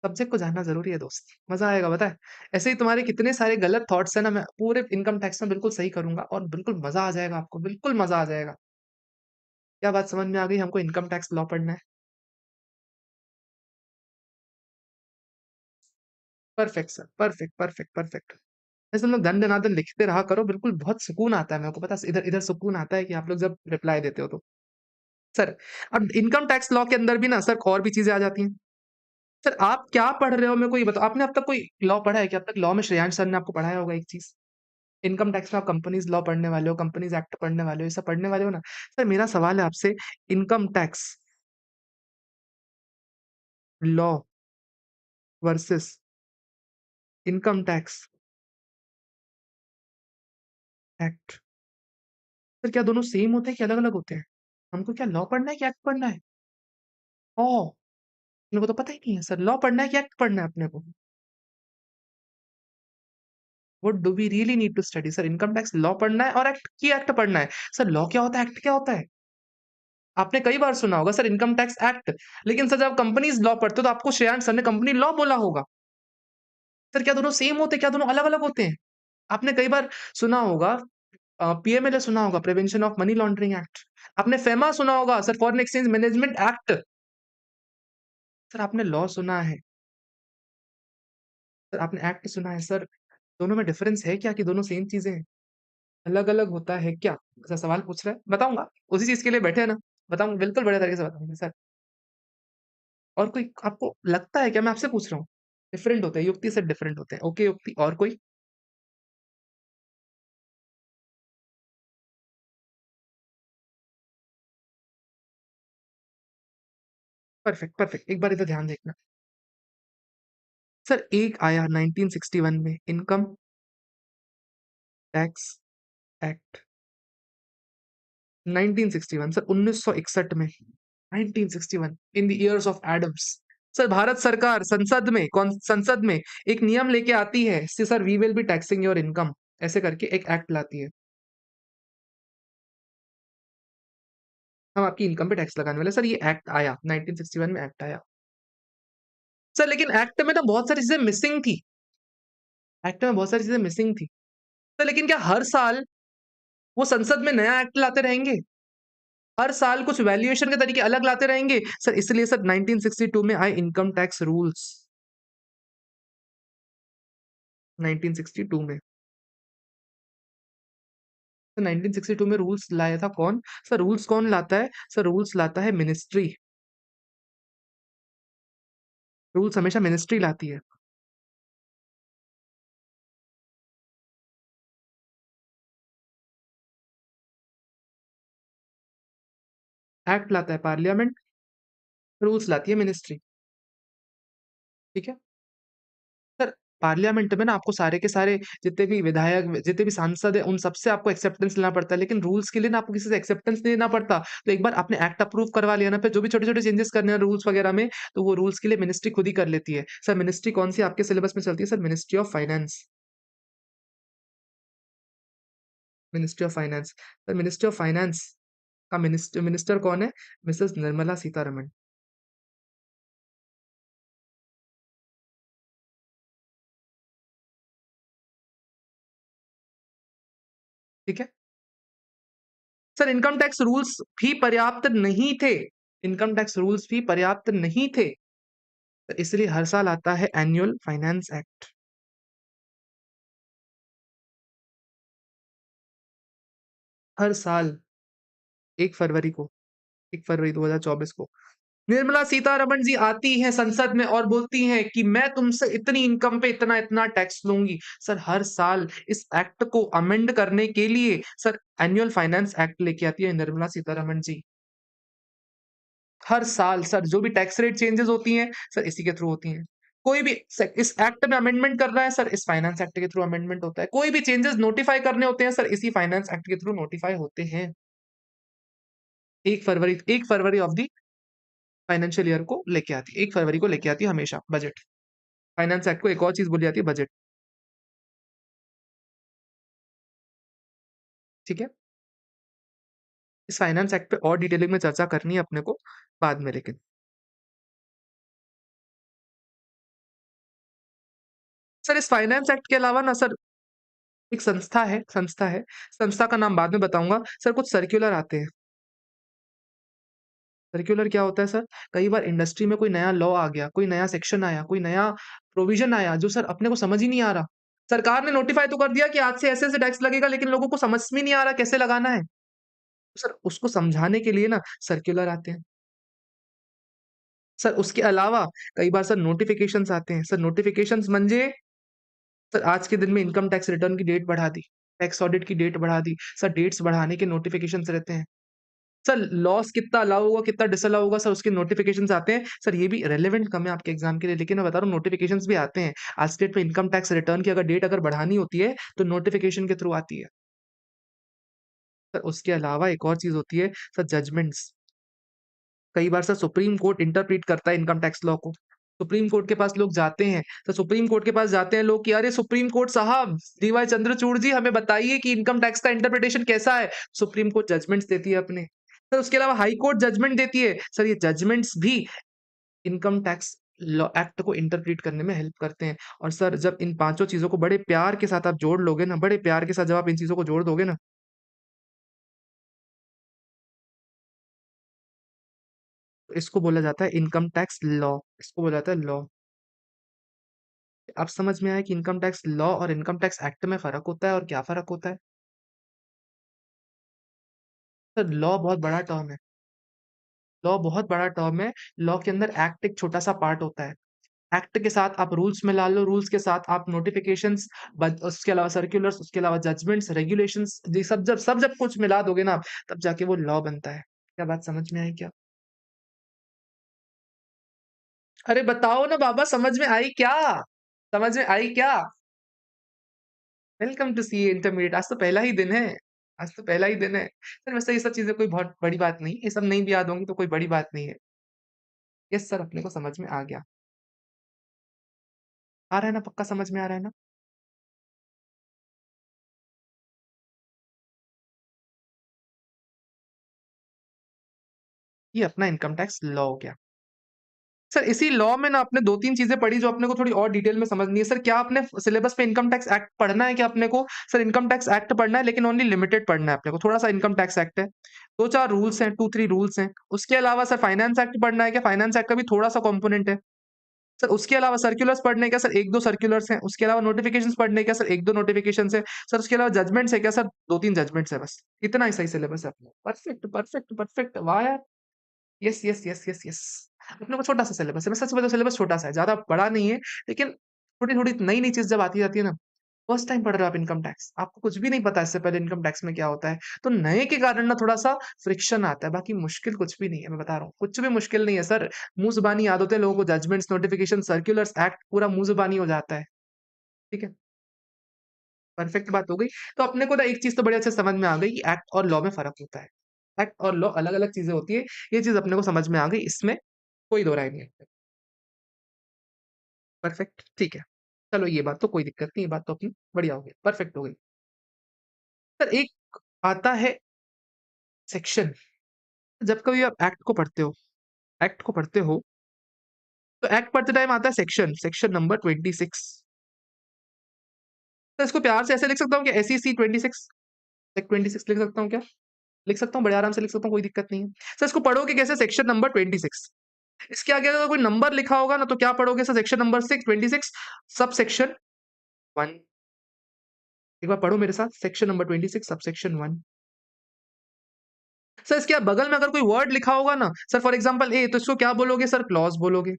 सब्जेक्ट को जानना ज़रूरी है दोस्त, मज़ा आएगा पता है? ऐसे ही तुम्हारे कितने सारे गलत थॉट्स हैं ना, मैं पूरे इनकम टैक्स में बिल्कुल सही करूँगा और बिल्कुल मज़ा आ जाएगा आपको, बिल्कुल मज़ा आ जाएगा। क्या बात समझ में आ गई? हमको इनकम टैक्स लॉ पढ़ना है। Perfect sir, perfect. ऐसे तुम लोग दन-दनादन लिखते रहा करो, बिल्कुल बहुत सुकून आता है मेरे को पता है, इधर इधर सुकून आता है कि आप लोग जब रिप्लाई देते हो तो। सर, अब इनकम टैक्स लॉ के अंदर भी ना सर और भी चीज़ें आ जाती हैं। सर आप क्या पढ़ रहे हो मेरे को ये बताओ? आपने अब तक कोई लॉ पढ़ा है क्या? अब तक लॉ में श्रेयांश सर ने आपको पढ़ाया होगा एक चीज़? इनकम टैक्स में आप कंपनीज़ लॉ पढ़ने वाले हो, कंपनीज़ एक्ट पढ़ने वाले हो, ये सब पढ़ने वाले हो ना? सर मेरा सवाल है आपसे, income tax law versus income tax act, sir क्या दोनों सेम होते हैं कि अलग-अलग होते हैं? हमको क्या लॉ पढ़ना है कि एक्ट पढ़ना है? ओह! मेरे को तो पता ही नहीं है सर, लॉ पढ़ना है कि एक्ट पढ़ना है अपने को? What do we really need to study? Sir income tax law पढ़ना है और एक्ट पढ़ना है। सर लॉ क्या होता है, एक्ट क्या होता है? आपने कई बार सुना होगा सर इनकम टैक्स एक्ट, लेकिन सर जब आप कंपनीज़ लॉ पढ़ते हो तो आपको श्रेयांश सर ने कंपनी लॉ बोला होगा। सर क्या दोनों सेम होते हैं? क्या दोनों अलग-अलग होते हैं? आपने कई बार सुना होगा पीएमएलए सुना होगा, prevention of money laundering act. आपने फेमा सुना होगा sir, foreign exchange management act. Sir आपने लॉ सुना है, सर आपने एक्ट सुना है सर, दोनों में डिफरेंस है क्या कि दोनों सेम चीज़ें हैं? अलग-अलग होता है क्या? ऐसा सवाल पूछ रहा है, बताऊँगा। उसी चीज़ के लिए बैठे हैं ना, बताऊँगा बिल्कुल बढ़िया तरीके से बताऊँगा सर। और कोई आपको लगता है क्या मैं आपसे पूछ रहा हूँ? डिफरेंट होते हैं, युक्ति से डिफरेंट होते हैं। ओके युक्ति और कोई? परफेक्ट। एक बार इधर ध्यान देखना। सर एक आया 1961 में इनकम टैक्स एक्ट 1961 सर 1961 में 1961 in the years of Adams. Sir Bharat सरकार संसद में एक नियम लेके आती है sir we will be taxing your income ऐसे करके एक एक्ट लाती है। हम आपकी इनकम पे टैक्स लगाने वाले सर ये एक्ट आया 1961 में एक्ट आया। सर लेकिन एक्ट में ना बहुत सारी चीजें मिसिंग थी। एक्ट में बहुत सारी चीजें मिसिंग थी। सर लेकिन क्या हर साल वो संसद में नया एक्ट लाते रहेंगे? हर साल कुछ वैल्यूएशन के तरीके अलग लाते रहेंगे सर, इसलिए सर 1962 में आए इनकम टैक्स रूल्स। 1962 में 1962 में रूल्स लाया था कौन? सर रूल्स कौन लाता है? सर रूल्स लाता है मिनिस्ट्री। रूल्स हमेशा मिनिस्ट्री लाती है। एक्ट लाता है पार्लियामेंट, रूल्स लाती है मिनिस्ट्री। ठीक है सर। पार्लियामेंट में ना आपको सारे के सारे जितने भी विधायक जितने भी सांसद है उन सबसे आपको एक्सेप्टेंस लेना पड़ता है, लेकिन रूल्स के लिए ना आपको किसी से एक्सेप्टेंस नहीं लेना पड़ता। तो एक बार आपने एक्ट अप्रूव करवा लिया ना, फिर जो भी छोटे छोटे चेंजेस करने हैं रूल्स वगैरह में, तो वो रूल्स के लिए मिनिस्ट्री खुद ही कर लेती है। सर मिनिस्ट्री कौन सी आपके सिलेबस में चलती है? Sir ministry of finance. Ministry of finance. Sir ministry of finance का मिनिस्टर मिनिस्टर कौन है? मिसेस निर्मला सीतारमण। ठीक है सर। इनकम टैक्स रूल्स भी पर्याप्त नहीं थे। इनकम टैक्स रूल्स भी पर्याप्त नहीं थे, तो इसलिए हर साल आता है एनुअल फाइनेंस एक्ट। हर साल 1 फरवरी को 1 फरवरी 2024 को निर्मला सीतारमण जी आती हैं संसद में और बोलती हैं कि मैं तुमसे इतनी इनकम पे इतना इतना टैक्स लूंगी। सर हर साल इस एक्ट को अमेंड करने के लिए सर एनुअल फाइनेंस एक्ट लेके आती है निर्मला सीतारमण जी। हर साल सर जो भी टैक्स रेट चेंजेस होती हैं सर इसी के थ्रू होती हैं। कोई भी इस एक्ट में अमेंडमेंट करना है सर इस फाइनेंस एक्ट के थ्रू अमेंडमेंट होता है। कोई भी चेंजेस नोटिफाई करने होते हैं सर इसी फाइनेंस एक्ट के थ्रू नोटिफाई होते हैं। 1 फरवरी ऑफ द फाइनेंशियल ईयर को लेके आती है, 1 फरवरी को लेके आती है हमेशा बजट। फाइनेंस एक्ट को एक और चीज़ बोली जाती है बजट। ठीक है? इस फाइनेंस एक्ट पे और डिटेलिंग में चर्चा करनी है अपने को बाद में लेकिन। सर इस फाइनेंस एक्ट के अलावा ना सर एक संस्था है, संस्था का नाम बाद में बताऊँगा। सर कुछ सर्कुलर आते हैं। सर्कुलर क्या होता है सर? कई बार इंडस्ट्री में कोई नया लॉ आ गया, कोई नया सेक्शन आया, कोई नया प्रोविज़न आया जो सर अपने को समझ ही नहीं आ रहा। सरकार ने नोटिफ़ाई तो कर दिया कि आज से ऐसे-ऐसे टैक्स लगेगा, लेकिन लोगों को समझ में नहीं आ रहा कैसे लगाना है। सर उसको समझाने के लिए ना सर्कुलर आते हैं। सर उसके अलावा कई बार सर नोटिफ़िकेशंस आते हैं। सर नोटिफ़िकेशंस म्हणजे सर आज के दिन में इनकम टैक्स रिटर्न की डेट बढ़ा दी, टैक्स ऑडिट की डेट बढ़ा दी। सर डेट्स बढ़ाने के नोटिफ़िकेशंस रहते हैं। सर लॉस कितना अलाउ होगा, कितना डिसअलाउ होगा सर उसके नोटिफ़िकेशंस आते हैं। सर ये भी रिलेवेंट कम है आपके एग्ज़ाम के लिए, लेकिन मैं बता रहा हूँ नोटिफ़िकेशंस भी आते हैं। आज की डेट में इनकम टैक्स रिटर्न की अगर डेट अगर बढ़ानी होती है, तो नोटिफ़िकेशन के थ्रू आती है। सर उसके अलावा एक और चीज़ होती है सर जजमेंट्स। कई बार सर सुप्रीम कोर्ट इंटरप्रेट करता है इनकम टैक्स लॉ को। सुप्रीम कोर्ट के पास लोग जाते हैं, तो सुप्रीम कोर्ट के पास जाते हैं लोग कि अरे सुप्रीम कोर्ट साहब, डीवाई चंद्रचूड़ जी हमें बताइए कि इनकम टैक्स का इंटरप्रिटेशन कैसा है? सुप्रीम कोर्ट जजमेंट्स देती है अपने। सर उसके अलावा हाई कोर्ट जजमेंट देती है। सर ये जजमेंट्स भी इनकम टैक्स लॉ एक्ट को इंटरप्रेट करने में हेल्प करते हैं। और सर जब इन पाँचों चीज़ों को बड़े प्यार के साथ आप जोड़ लोगे ना, बड़े प्यार के साथ जब आप इन चीज़ों को जोड़ दोगे ना, तो इसको बोला जाता है इनकम टैक्स लॉ। इसको बोला जाता है लॉ। अब समझ में आया कि इनकम टैक्स लॉ और इनकम टैक्स एक्ट में फ़र्क होता है और क्या फ़र्क होता है? सर लॉ बहुत बड़ा टर्म है। लॉ बहुत बड़ा टर्म है। लॉ के अंदर एक्ट एक छोटा-सा पार्ट होता है। एक्ट के साथ आप रूल्स मिला लो, रूल्स के साथ आप नोटिफ़िकेशंस उसके अलावा सर्कुलर्स, उसके अलावा जजमेंट्स, रेगुलेशंस ये सब जब कुछ मिला दोगे ना आप, तब जाके वो लॉ बनता है। क्या बात समझ में आई क्या? अरे बताओ ना बाबा समझ में आई क्या? समझ में आई क्या? Welcome to CA intermediate. आज तो पहला ही दिन है। आज तो पहला ही दिन है। सर वैसे ये सब चीज़ें कोई बहुत बड़ी बात नहीं है। ये सब नहीं भी याद होंगी तो कोई बड़ी बात नहीं है। यस सर, अपने को समझ में आ गया। आ रहा है ना? पक्का समझ में आ रहा है ना? ये अपना इनकम टैक्स लॉ हो गया। सर इसी लॉ में ना आपने 2-3 चीज़ें पढ़ी जो अपने को थोड़ी और डिटेल में समझनी है। सर क्या आपने सिलेबस पे इनकम टैक्स एक्ट पढ़ना है क्या अपने को? सर इनकम टैक्स एक्ट पढ़ना है लेकिन ओनली लिमिटेड पढ़ना है अपने को। थोड़ा-सा इनकम टैक्स एक्ट है। 2-4 रूल्स हैं, 2-3 रूल्स हैं। उसके अलावा सर फाइनेंस एक्ट पढ़ना है क्या? फाइनेंस एक्ट का भी थोड़ा-सा कंपोनेंट है। सर उसके अलावा सर्कुलर्स पढ़ने हैं क्या? सर 1-2 सर्कुलर्स हैं। उसके अलावा नोटिफ़िकेशंस पढ़ने हैं क्या? सर 1-2 नोटिफ़िकेशंस हैं। सर उसके अलावा जजमेंट्स है क्या? सर 2-3 जजमेंट्स है बस। इतना ही सही सिलेबस है अपना। Perfect, perfect, perfect. वाह यार! Yes, yes, yes, yes, yes. अपने को छोटा-सा सिलेबस है। मैं सच बताऊँ सिलेबस छोटा-सा है, ज़्यादा बड़ा नहीं है, लेकिन थोड़ी-थोड़ी नई-नई चीज़ जब आती जाती है ना, फर्स्ट टाइम पढ़ रहे हो आप इनकम टैक्स, आपको कुछ भी नहीं पता इससे पहले इनकम टैक्स में क्या होता है, तो नए के कारण ना थोड़ा-सा फ्रिक्शन आता है, बाकी मुश्किल कुछ भी नहीं है, मैं बता रहा हूँ। कुछ भी मुश्किल नहीं है सर, मुँह ज़ुबानी याद होते हैं लोगों को जजमेंट्स, नोटिफ़िकेशन, सर्कुलर्स, एक्ट पूरा मुँह ज़ुबानी हो जाता है, ठीक है? परफेक्ट बात हो गई। तो अपने को ना एक चीज़ तो बड़े अच्छे से समझ में आ गई कि एक्ट और लॉ में फ़र्क होता है। एक्ट और लॉ अलग-अलग चीज़ें होती है, ये चीज़ अपने को समझ में आ गई, इसमें कोई दो राय नहीं है। परफेक्ट, ठीक है। चलो ये बात तो कोई दिक्कत नहीं, ये बात तो अपनी बढ़िया हो गई, परफेक्ट हो गई। सर एक आता है सेक्शन, जब कभी आप एक्ट को पढ़ते हो, तो एक्ट पढ़ते टाइम आता है सेक्शन, सेक्शन नंबर 26। तो इसको प्यार से ऐसे लिख सकता हूँ कि एसईसी 26, लाइक 26 लिख सकता हूँ क्या? लिख सकता हूँ, बड़े आराम से लिख सकता हूँ, कोई दिक्कत नहीं है। सर इसको पढ़ोगे कैसे? Section number 26। इसके आगे अगर कोई नंबर लिखा होगा ना, तो क्या पढ़ोगे sir? Section number 26 sub section 1। एक बार पढ़ो मेरे साथ, section number 26 sub section 1। Sir इसके बगल में अगर कोई वर्ड लिखा होगा ना, सर फॉर एग्जांपल ए, तो इसको क्या बोलोगे सर? क्लॉज़ बोलोगे।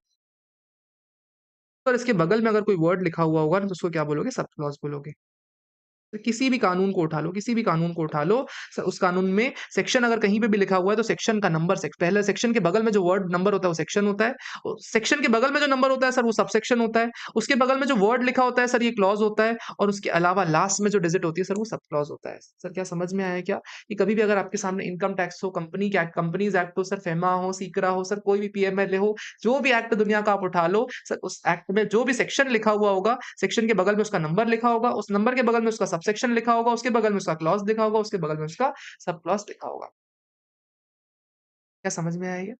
सर इसके बगल में अगर कोई वर्ड लिखा हुआ होगा ना, तो उसको क्या बोलोगे? सब क्लॉज़ बोलोगे। तो किसी भी कानून को उठा लो, किसी भी कानून को उठा लो, उस कानून में सेक्शन अगर कहीं पे भी लिखा हुआ है तो सेक्शन का नंबर पहले सेक्शन के बगल में जो वर्ड नंबर होता है वो सेक्शन होता है। सेक्शन के बगल में जो नंबर होता है सर वो सबसेक्शन होता है। उसके बगल में जो वर्ड लिखा होता है सर ये क्लॉज होता है और उसके अलावा लास्ट में जो डिजिट होती है सर वो सब क्लॉज होता है। सर क्या समझ में आया क्या? कि कभी भी अगर आपके सामने इनकम टैक्स हो, कंपनीज एक्ट हो, सर फेमा हो, सीकरा हो, सर कोई भी पीएमएलए हो, जो भी एक्ट दुनिया का आप उठा लो, सर उस एक्ट में जो भी सेक्शन लिखा हुआ होगा, सेक्शन के बगल में उसका नंबर लिखा होगा, उस नंबर के बगल में उसका सबसेक्शन लिखा होगा, उसके बगल में उसका क्लॉज़ लिखा होगा, उसके बगल में उसका सब क्लॉज़ लिखा होगा। क्या समझ में आया ये?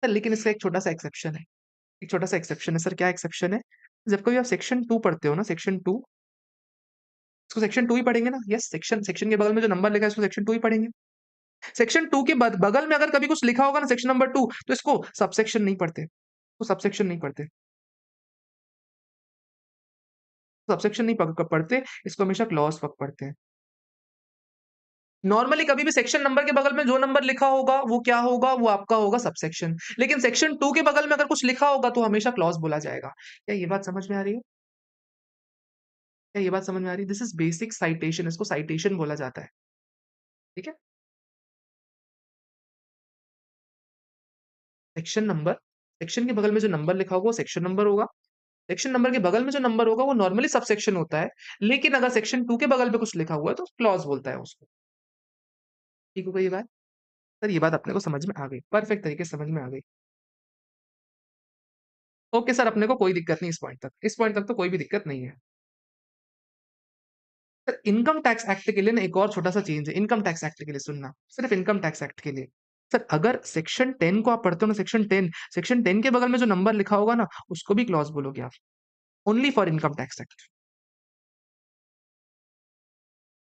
सर लेकिन इसका एक छोटा-सा एक्सेप्शन है। एक छोटा-सा एक्सेप्शन है। सर क्या एक्सेप्शन है? जब कभी आप सेक्शन 2 पढ़ते हो ना, सेक्शन 2, इसको सेक्शन 2 ही पढ़ेंगे ना? यस, सेक्शन सेक्शन के बगल में जो नंबर लिखा है इसको सेक्शन 2 ही पढ़ेंगे। सेक्शन 2 के बगल में अगर कभी कुछ लिखा होगा ना सेक्शन नंबर 2, तो इसको सबसेक्शन नहीं पढ़ते। तो सबसेक्शन नहीं पढ़ते। सबसेक्शन नहीं पढ़ते, इसको हमेशा क्लॉज़ पढ़ते हैं। नॉर्मली कभी भी सेक्शन नंबर के बगल में जो नंबर लिखा होगा, वो क्या होगा? वो आपका होगा सबसेक्शन। लेकिन सेक्शन 2 के बगल में अगर कुछ लिखा होगा, तो हमेशा क्लॉज़ बोला जाएगा। क्या ये बात समझ में आ रही है? क्या ये बात समझ में आ रही है? दिस इज़ बेसिक साइटेशन, इसको साइटेशन बोला जाता है। ठीक है? सेक्शन नंबर, सेक्शन के बगल में जो नंबर लिखा होगा, वो सेक्शन नंबर होगा। सेक्शन नंबर के बगल में जो नंबर होगा, वो नॉर्मली सबसेक्शन होता है। लेकिन अगर सेक्शन 2 के बगल में कुछ लिखा हुआ है, तो क्लॉज़ बोलता है उसको। ठीक हो गई ये बात? सर ये बात अपने को समझ में आ गई। परफेक्ट तरीके से समझ में आ गई। ओके सर, अपने को कोई दिक्कत नहीं इस पॉइंट तक। इस पॉइंट तक तो कोई भी दिक्कत नहीं है। सर इनकम टैक्स एक्ट के लिए ना एक और छोटा-सा चेंज है, इनकम टैक्स एक्ट के लिए सुनना, सिर्फ इनकम टैक्स एक्ट के लिए। सर अगर सेक्शन 10 को आप पढ़ते हो ना, सेक्शन 10 के बगल में जो नंबर लिखा होगा ना, उसको भी क्लॉज़ बोलोगे आप। Only for income tax act.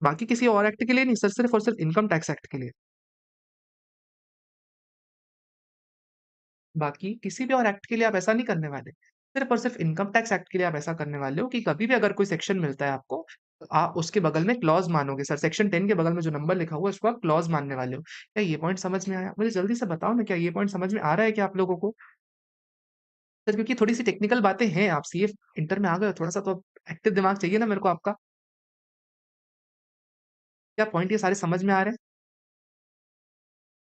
बाकी किसी और एक्ट के लिए नहीं सर, सिर्फ और सिर्फ इनकम टैक्स एक्ट के लिए। बाकी किसी भी और एक्ट के लिए आप ऐसा नहीं करने वाले। सिर्फ और सिर्फ इनकम टैक्स एक्ट के लिए आप ऐसा करने वाले हो कि कभी भी अगर कोई सेक्शन मिलता है आपको, तो आप उसके बगल में क्लॉज़ मानोगे सर। सेक्शन 10 के बगल में जो नंबर लिखा हुआ है, उसको आप क्लॉज़ मानने वाले हो। क्या ये पॉइंट समझ में आया? मुझे जल्दी से बताओ ना, क्या ये पॉइंट समझ में आ रहा है क्या आप लोगों को? सर क्योंकि थोड़ी-सी टेक्निकल बातें हैं, आप सीए इंटर में आ गए हो, थोड़ा-सा तो एक्टिव दिमाग चाहिए ना मेरे को आपका। क्या पॉइंट ये सारे समझ में आ रहे हैं?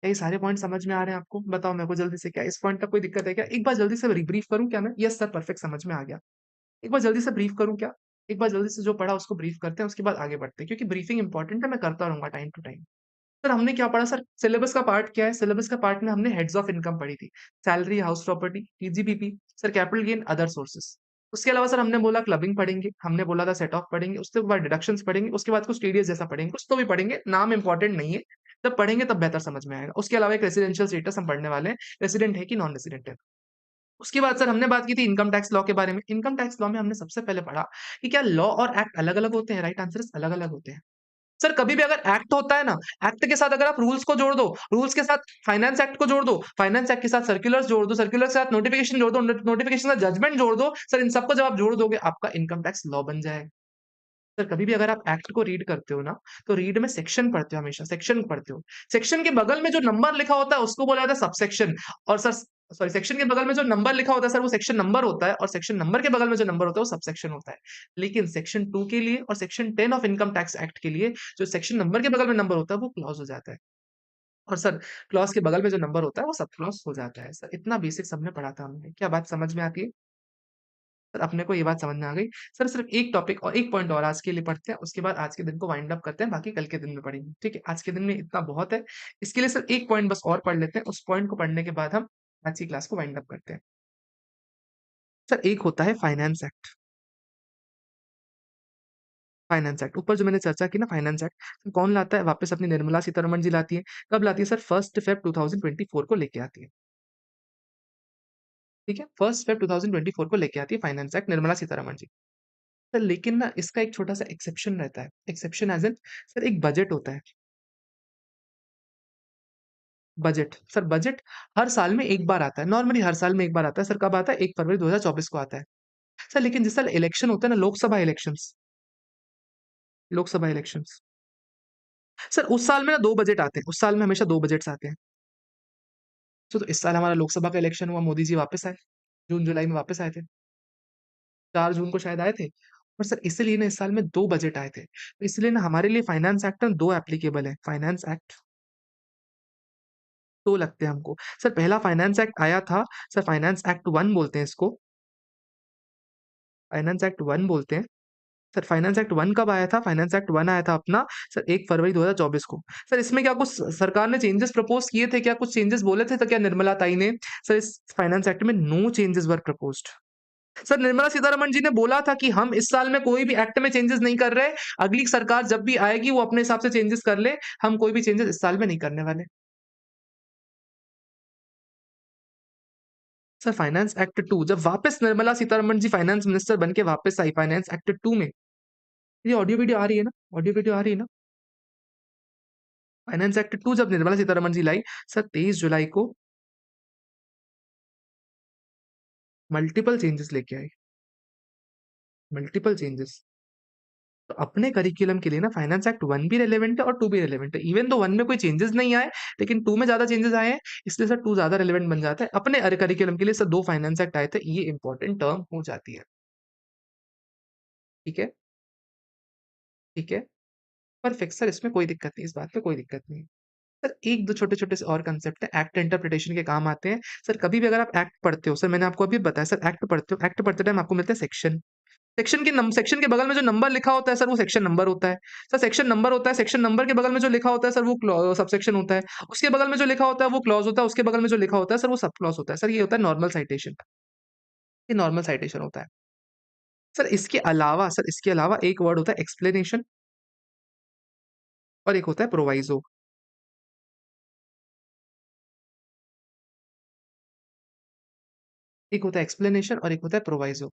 क्या ये सारे पॉइंट समझ में आ रहे हैं आपको? बताओ मेरे को जल्दी से, क्या इस पॉइंट तक कोई दिक्कत है क्या? एक बार जल्दी से रिब्रीफ करूँ क्या मैं? यस सर, परफेक्ट समझ में आ गया। एक बार जल्दी से ब्रीफ करूँ क्या? एक बार जल्दी से जो पढ़ा उसको ब्रीफ करते हैं, उसके बाद आगे बढ़ते हैं, क्योंकि ब्रीफिंग इंपॉर्टेंट है, मैं करता रहूँगा टाइम टू टाइम। सर हमने क्या पढ़ा सर? सिलेबस का पार्ट क्या है? सिलेबस का पार्ट में हमने हेड्स ऑफ इनकम पढ़ी थी। Salary, house property, PGBP, sir capital gain, other sources. उसके अलावा सर हमने बोला क्लबिंग पढ़ेंगे, हमने बोला था सेट ऑफ पढ़ेंगे, उसके बाद डिडक्शंस पढ़ेंगे, उसके बाद कुछ टीडीएस जैसा पढ़ेंगे, कुछ तो भी पढ़ेंगे, नाम इंपॉर्टेंट नहीं है। जब पढ़ेंगे तब बेहतर समझ में आएगा। उसके अलावा एक रेजिडेंशियल स्टेटस हम पढ़ने वाले हैं, रेजिडेंट है कि नॉन रेजिडेंट है। उसके बाद सर हमने बात की थी इनकम टैक्स लॉ के बारे में। इनकम टैक्स लॉ में हमने सबसे पहले पढ़ा कि क्या लॉ और एक्ट अलग-अलग होते हैं? राइट आंसर इज़ अलग-अलग होते हैं। सर कभी भी अगर एक्ट होता है ना, एक्ट के साथ अगर आप रूल्स को जोड़ दो, रूल्स के साथ फाइनेंस एक्ट को जोड़ दो, फाइनेंस एक्ट के साथ सर्कुलर्स जोड़ दो, सर्कुलर के साथ नोटिफिकेशन जोड़ दो, नोटिफिकेशन के साथ जजमेंट जोड़ दो, सर इन सबको जब आप जोड़ दोगे आपका इनकम टैक्स लॉ बन जाएगा। सर कभी भी अगर आप एक्ट को रीड करते हो ना, तो रीड में सेक्शन पढ़ते हो हमेशा, सेक्शन पढ़ते हो। सेक्शन के बगल में जो नंबर लिखा होता है उसको बोला जाता है सबसेक्शन और सर सॉरी सेक्शन के बगल में जो नंबर लिखा होता है सर वो सेक्शन नंबर होता है और सेक्शन नंबर के बगल में जो नंबर होता है वो सबसेक्शन होता है। लेकिन सेक्शन 2 के लिए और section 10 of income tax act के लिए जो सेक्शन नंबर के बगल में नंबर होता है वो क्लॉज़ हो जाता है। और सर क्लॉज़ के बगल में जो नंबर होता है वो सब क्लॉज़ हो जाता है। सर इतना बेसिक्स हमने पढ़ा था हमने। क्या बात समझ में आती है? सर अपने को ये बात समझ में आ गई। सर सिर्फ़ एक टॉपिक और एक पॉइंट और आज के लिए पढ़ते हैं, उसके बाद आज के दिन को वाइंड अप करते हैं, बाकी कल के दिन में पढ़ेंगे, ठीक है? आज के दिन में इतना बहुत है। इसके लिए सिर्फ़ एक पॉइंट बस और पढ़ लेते हैं, उस पॉइंट को पढ़ने के बाद हम आज की क्लास को वाइंड अप करते हैं। सर एक होता है फाइनेंस एक्ट, फाइनेंस एक्ट ऊपर जो मैंने चर्चा की ना फाइनेंस एक्ट, तो कौन लाता है? वापस अपनी निर्मला सीतारमण जी लाती हैं। कब लाती है सर? 1 फ़ेब 2024 को लेके आती है, ठीक है? 1 फ़ेब 2024 को लेके आती है फाइनेंस एक्ट निर्मला सीतारमण जी। सर लेकिन ना इसका एक छोटा-सा एक्सेप्शन रहता है। एक्सेप्शन ऐज़ इन सर एक बजट होता है। बजट, सर बजट हर साल में 1 बार आता है। नॉर्मली हर साल में 1 बार आता है। सर कब आता है? 1 फरवरी 2024 को आता है। सर लेकिन जिस साल इलेक्शन होता है ना Lok Sabha elections, Lok Sabha elections, sir उस साल में ना 2 बजट आते हैं। उस साल में हमेशा 2 बजट्स आते हैं। तो इस साल हमारा लोकसभा का इलेक्शन हुआ, मोदी जी वापस आए। जून-जुलाई में वापस आए थे। 4 जून को शायद आए थे। और सर इसीलिए ना इस साल में 2 बजट आए थे। तो इसलिए ना हमारे लिए फाइनेंस एक्ट ना 2 एप्लीकेबल है। फाइनेंस एक्ट 2 लगते हैं हमको। सर पहला फाइनेंस एक्ट आया था, सर फाइनेंस एक्ट 1 बोलते हैं इसको। फाइनेंस एक्ट 1 बोलते हैं। सर फाइनेंस एक्ट 1 कब आया था? फाइनेंस एक्ट 1 आया था अपना सर 1 फरवरी 2024 को। सर इसमें क्या कुछ सरकार ने चेंजेस प्रपोज़ किए थे क्या? कुछ चेंजेस बोले थे तो क्या निर्मला ताई ने? सर इस फाइनेंस एक्ट में no changes were proposed. Sir Nirmala Sitharaman ji ने बोला था कि हम इस साल में कोई भी एक्ट में चेंजेस नहीं कर रहे। अगली सरकार जब भी आएगी वो अपने हिसाब से चेंजेस कर ले। हम कोई भी चेंजेस इस साल में नहीं करने वाले। सर फाइनेंस एक्ट 2 जब वापस निर्मला सीतारमण जी फाइनेंस मिनिस्टर बन के वापस आई फाइनेंस एक्ट 2 में। ये ऑडियो वीडियो आ रही है ना? ऑडियो वीडियो आ रही है ना? फाइनेंस एक्ट 2 जब निर्मला सीतारमण जी लाई, सर 23 जुलाई को मल्टीपल चेंजेस लेके आई, मल्टीपल चेंजेस। तो अपने करिकुलम के लिए ना फाइनेंस एक्ट 1 भी रिलेवेंट है और 2 भी रिलेवेंट है। इवन दो 1 में कोई चेंजेस नहीं आए, लेकिन 2 में ज़्यादा चेंजेस आए हैं, इसलिए सर 2 ज़्यादा रिलेवेंट बन जाता है। अपने करिकुलम के लिए सर 2 फाइनेंस एक्ट आए थे, ये इंपॉर्टेंट टर्म हो जाती है। ठीक है? ठीक है? परफेक्ट सर इसमें कोई दिक्कत नहीं, इस बात में कोई दिक्कत नहीं। सर 1-2 छोटे-छोटे से और कांसेप्ट है, एक्ट इंटरप्रिटेशन के काम आते हैं। सर कभी भी अगर आप एक्ट पढ़ते हो, सर मैंने आपको अभी बताया सर एक्ट पढ़ते हो, एक्ट पढ़ते टाइम आपको मिलता है सेक्शन। सेक्शन के बगल में जो नंबर लिखा होता है सर वो सेक्शन नंबर होता है। सर सेक्शन नंबर होता है, सेक्शन नंबर के बगल में जो लिखा होता है सर वो सबसेक्शन होता है। उसके बगल में जो लिखा होता है वो क्लॉज़ होता है, उसके बगल में जो लिखा होता है सर वो सब क्लॉज़ होता है। सर ये होता है नॉर्मल साइटेशन, ये नॉर्मल साइटेशन होता है। सर इसके अलावा एक वर्ड होता है एक्सप्लेनेशन और एक होता है प्रोवाइज़ो। एक होता है एक्सप्लेनेशन और एक होता है प्रोवाइज़ो।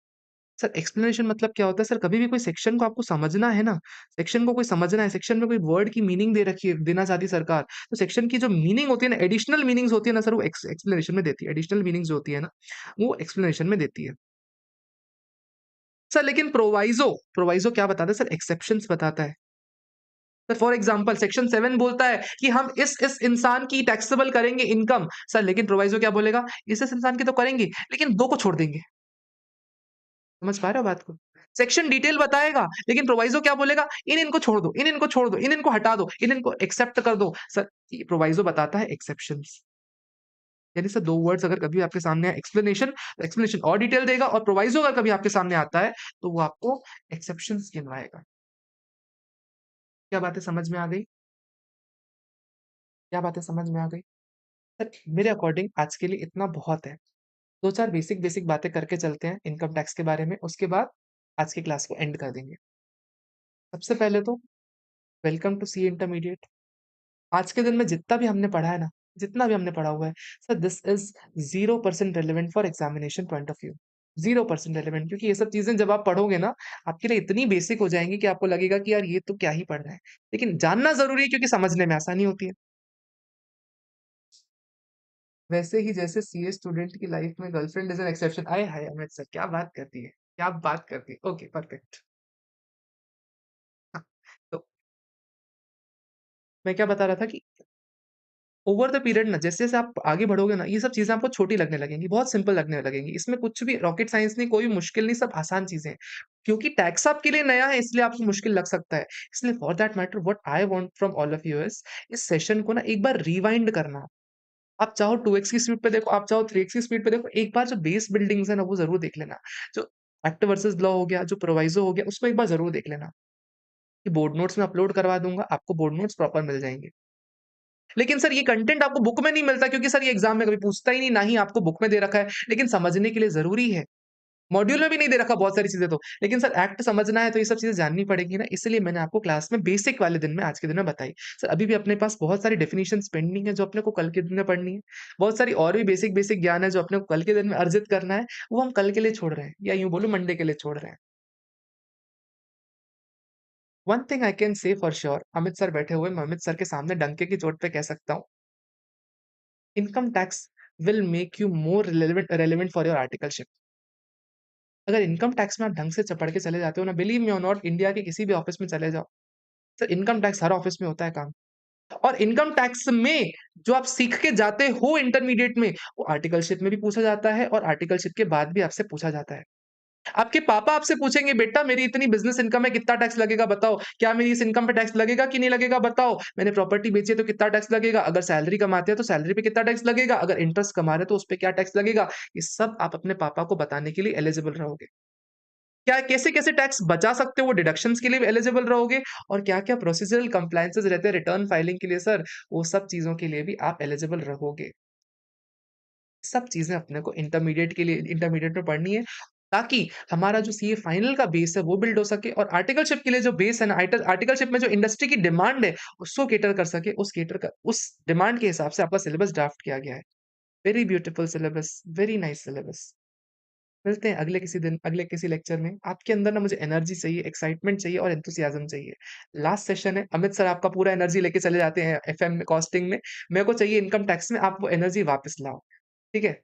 सर एक्सप्लेनेशन मतलब क्या होता है सर कभी भी कोई सेक्शन को आपको समझना है ना, सेक्शन को कोई समझना है, सेक्शन में कोई वर्ड की मीनिंग दे रखी है, देना चाहती है सरकार, तो सेक्शन की जो मीनिंग होती है ना, एडिशनल मीनिंग्स होती है ना सर वो एक्सप्लेनेशन में देती है। एडिशनल मीनिंग्स जो होती है ना, वो एक्सप्लेनेशन में देती है। सर लेकिन प्रोवाइज़ो क्या बताता है सर एक्सेप्शंस बताता है। सर फॉर एग्जांपल सेक्शन 7 बोलता है कि हम इस इंसान की टैक्सेबल करेंगे इनकम, सर लेकिन प्रोवाइज़ो क्या बोलेगा, इस इंसान की तो करेंगे, लेकिन 2 को छोड़ देंगे। समझ पा रहे हो बात को? सेक्शन डिटेल बताएगा, लेकिन प्रोवाइज़ो क्या बोलेगा, इनको छोड़ दो, इनको छोड़ दो, इनको हटा दो, इनको एक्सेप्ट कर दो। सर ये प्रोवाइज़ो बताता है एक्सेप्शंस। यानी सर 2 वर्ड्स अगर कभी आपके सामने आए एक्सप्लेनेशन, तो एक्सप्लेनेशन और डिटेल देगा और प्रोविज़ो अगर कभी आपके सामने आता है, तो वो आपको एक्सेप्शंस गिनवाएगा। क्या बातें समझ में आ गई? क्या बातें समझ में आ गई? सर मेरे अकॉर्डिंग आज के लिए इतना बहुत है। 2-4 बेसिक बातें करके चलते हैं इनकम टैक्स के बारे में, उसके बाद आज की क्लास को एंड कर देंगे। सबसे पहले तो वेलकम टू सीए इंटरमीडिएट। आज के दिन में जितना भी हमने पढ़ा है ना, जितना भी हमने पढ़ा हुआ है, sir this is 0% relevant for examination point of view. 0% relevant, क्योंकि ये सब चीज़ें जब आप पढ़ोगे ना, आपके लिए इतनी बेसिक हो जाएँगी कि आपको लगेगा कि यार ये तो क्या ही पढ़ रहे हैं। लेकिन जानना ज़रूरी है क्योंकि समझने में आसानी होती है। वैसे ही जैसे सीए स्टूडेंट की लाइफ में girlfriend is an exception. I hi! Amit sir क्या बात कर दी है! क्या बात कर दी! Okay, perfect. हाँ, तो मैं क्या बता रहा था कि ओवर द पीरियड ना जैसे-जैसे आप आगे बढ़ोगे ना, ये सब चीज़ें आपको छोटी लगने लगेंगी, बहुत सिंपल लगने लगेंगी। इसमें कुछ भी रॉकेट साइंस नहीं, कोई मुश्किल नहीं, सब आसान चीज़ें हैं। क्योंकि टैक्स आपके लिए नया है इसलिए आपको मुश्किल लग सकता है। इसलिए for that matter what I want from all of you is इस सेशन को ना एक बार रिवाइंड करना। आप चाहो 2x की स्पीड पे देखो, आप चाहो 3x की स्पीड पे देखो, एक बार जो बेस बिल्डिंग्स है ना, वो ज़रूर देख लेना। जो एक्ट वर्सेस लॉ हो गया, जो प्रोविज़ो हो गया, उसको एक बार ज़रूर देख लेना। कि बोर्ड नोट्स में अपलोड करवा दूँगा, आपको बोर्ड नोट्स प्रॉपर मिल जाएँगे। लेकिन सर ये कंटेंट आपको बुक में नहीं मिलता क्योंकि सर ये एग्ज़ाम में कभी पूछता ही नहीं, ना ही आपको बुक में दे रखा है, लेकिन समझने के लिए ज़रूरी है। मॉड्यूल में भी नहीं दे रखा बहुत सारी चीज़ें तो, लेकिन सर एक्ट समझना है तो ये सब चीज़ें जाननी पड़ेगी ना, इसलिए मैंने आपको क्लास में बेसिक वाले दिन में आज के दिन में बताई। सर अभी भी अपने पास बहुत सारी डेफिनिशंस पेंडिंग है जो अपने को कल के दिन में पढ़नी है। बहुत सारी और भी बेसिक ज्ञान है जो अपने को कल के दिन में अर्जित करना है, वो हम कल के लिए छोड़ रहे हैं या यूँ बोलूँ मंडे के लिए छोड़ रहे हैं। One thing I can say for sure Amit sir बैठे हुए, मैं अमित सर के सामने डंके की चोट पे कह सकता हूँ, income tax will make you more relevant for your articleship. अगर इनकम टैक्स में आप ढंग से चपड़ के चले जाते हो ना, बिलीव मी और नॉट, इंडिया के किसी भी ऑफिस में चले जाओ, सर इनकम टैक्स हर ऑफिस में होता है काम। और इनकम टैक्स में जो आप सीख के जाते हो इंटरमीडिएट में, वो आर्टिकलशिप में भी पूछा जाता है और आर्टिकलशिप के बाद भी आपसे पूछा जाता है। आपके पापा आपसे पूछेंगे, "बेटा मेरी इतनी बिज़नेस इनकम है, कितना टैक्स लगेगा बताओ? क्या मेरी इस इनकम पे टैक्स लगेगा कि नहीं लगेगा बताओ? मैंने प्रॉपर्टी बेची है तो कितना टैक्स लगेगा? अगर सैलरी कमाते हैं तो सैलरी पे कितना टैक्स लगेगा? अगर इंटरेस्ट कमा रहे हैं तो उस पे क्या टैक्स लगेगा?" ये सब आप अपने पापा को बताने के लिए एलिजिबल रहोगे। क्या कैसे-कैसे टैक्स बचा सकते हो वो डिडक्शंस के लिए भी एलिजिबल रहोगे और क्या-क्या प्रोसीज़रल कंप्लायंसेस रहते हैं रिटर्न फाइलिंग के लिए सर, वो सब चीज़ों के लिए भी आप एलिजिबल रहोगे। सब चीज़ें अपने को इंटरमीडिएट में पढ़नी है, ताकि हमारा जो सीए फाइनल का बेस है वो बिल्ड हो सके और आर्टिकलशिप के लिए जो बेस है ना, आर्टिकलशिप में जो इंडस्ट्री की डिमांड है, उसको कैटर कर सके, उस डिमांड के हिसाब से आपका सिलेबस ड्राफ्ट किया गया है। Very beautiful syllabus, very nice syllabus. मिलते हैं अगले किसी दिन, अगले किसी लेक्चर में। आपके अंदर ना मुझे एनर्जी चाहिए, एक्साइटमेंट चाहिए और एंथुसियाज़्म चाहिए। लास्ट सेशन है, अमित सर आपका पूरा एनर्जी लेके चले जाते हैं एफएम में, कॉस्टिंग में। मेरे को चाहिए इनकम टैक्स में, आप वो एनर्जी वापस लाओ। ठीक है?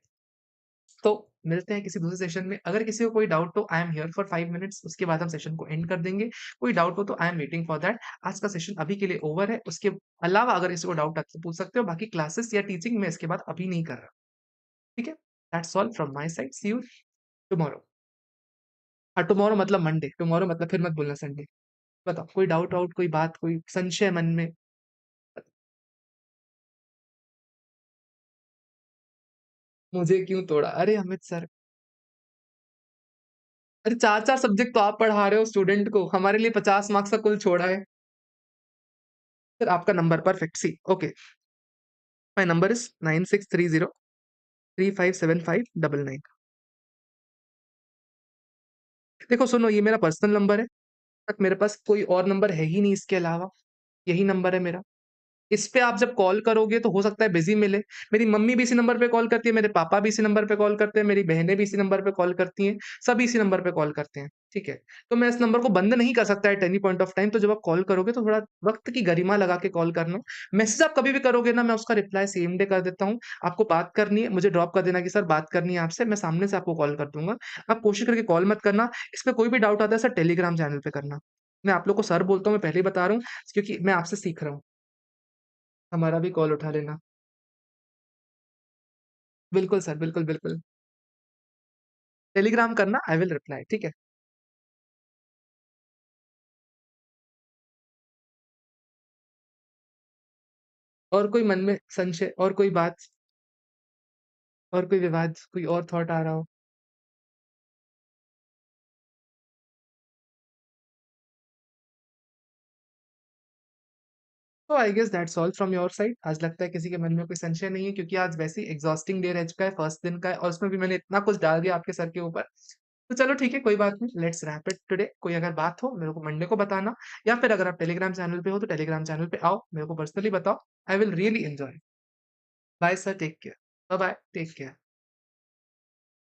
तो मिलते हैं किसी दूसरे सेशन में। अगर किसी को कोई डाउट हो, I am here for 5 minutes, उसके बाद हम सेशन को एंड कर देंगे। कोई डाउट हो तो I am waiting for that. आज का सेशन अभी के लिए ओवर है। उसके अलावा अगर किसी को डाउट है तो पूछ सकते हो। बाकी क्लासेस या टीचिंग मैं इसके बाद अभी नहीं कर रहा। ठीक है? That's all from my side. See you tomorrow. हाँ, टुमारो मतलब मंडे, टुमारो मतलब फिर मत बोलना संडे। बताओ कोई डाउट वाउट, कोई बात, कोई संशय मन में? मुझे क्यों तोड़ा? अरे अमित सर, अरे 4-4 सब्जेक्ट तो आप पढ़ा रहे हो स्टूडेंट को, हमारे लिए 50 मार्क्स का कुल छोड़ा है। सर आपका number perfect see okay, my number is 9630357599। देखो सुनो, ये मेरा पर्सनल नंबर है, बट मेरे पास कोई और नंबर है ही नहीं इसके अलावा, यही नंबर है मेरा। इस पे आप जब कॉल करोगे तो हो सकता है बिज़ी मिले। मेरी मम्मी भी इसी नंबर पे कॉल करती है, मेरे पापा भी इसी नंबर पे कॉल करते हैं, मेरी बहनें भी इसी नंबर पे कॉल करती हैं, सभी इसी नंबर पे कॉल करते हैं, ठीक है? तो मैं इस नंबर को बंद नहीं कर सकता at any point of time, तो जब आप कॉल करोगे तो थोड़ा वक़्त की गरिमा लगा के कॉल करना। मैसेज आप कभी भी करोगे ना, मैं उसका रिप्लाई सेम डे कर देता हूँ। आपको बात करनी है, मुझे ड्रॉप कर देना कि सर बात करनी है आपसे, मैं सामने से आपको कॉल कर दूँगा। आप कोशिश करके कॉल मत करना, इसमें कोई भी डाउट आता है सर टेलीग्राम चैनल पे करना। मैं आप लोग को सर बोलता हूँ, मैं पहले ही बता रहा हूँ, क्योंकि मैं आपसे सीख रहा हूँ। हमारा भी कॉल उठा लेना। बिल्कुल सर, बिल्कुल, बिल्कुल। टेलीग्राम करना, आई विल रिप्लाई, ठीक है? और कोई मन में संशय और कोई बात? और कोई विवाद, कोई और थॉट आ रहा हो? तो I guess that's all from your side. आज लगता है किसी के मन में कोई संशय नहीं है क्योंकि आज वैसे ही एग्ज़ॉस्टिंग डे रह चुका है, फर्स्ट दिन का है और उसमें भी मैंने इतना कुछ डाल दिया आपके सर के ऊपर। तो चलो ठीक है, कोई बात नहीं, लेट्स रैप इट टुडे। कोई अगर बात हो मेरे को मंडे को बताना या फिर अगर आप टेलीग्राम चैनल पे हो तो टेलीग्राम चैनल पे आओ, मेरे को पर्सनली बताओ। I will really enjoy. Bye sir, take care. Bye bye, take care.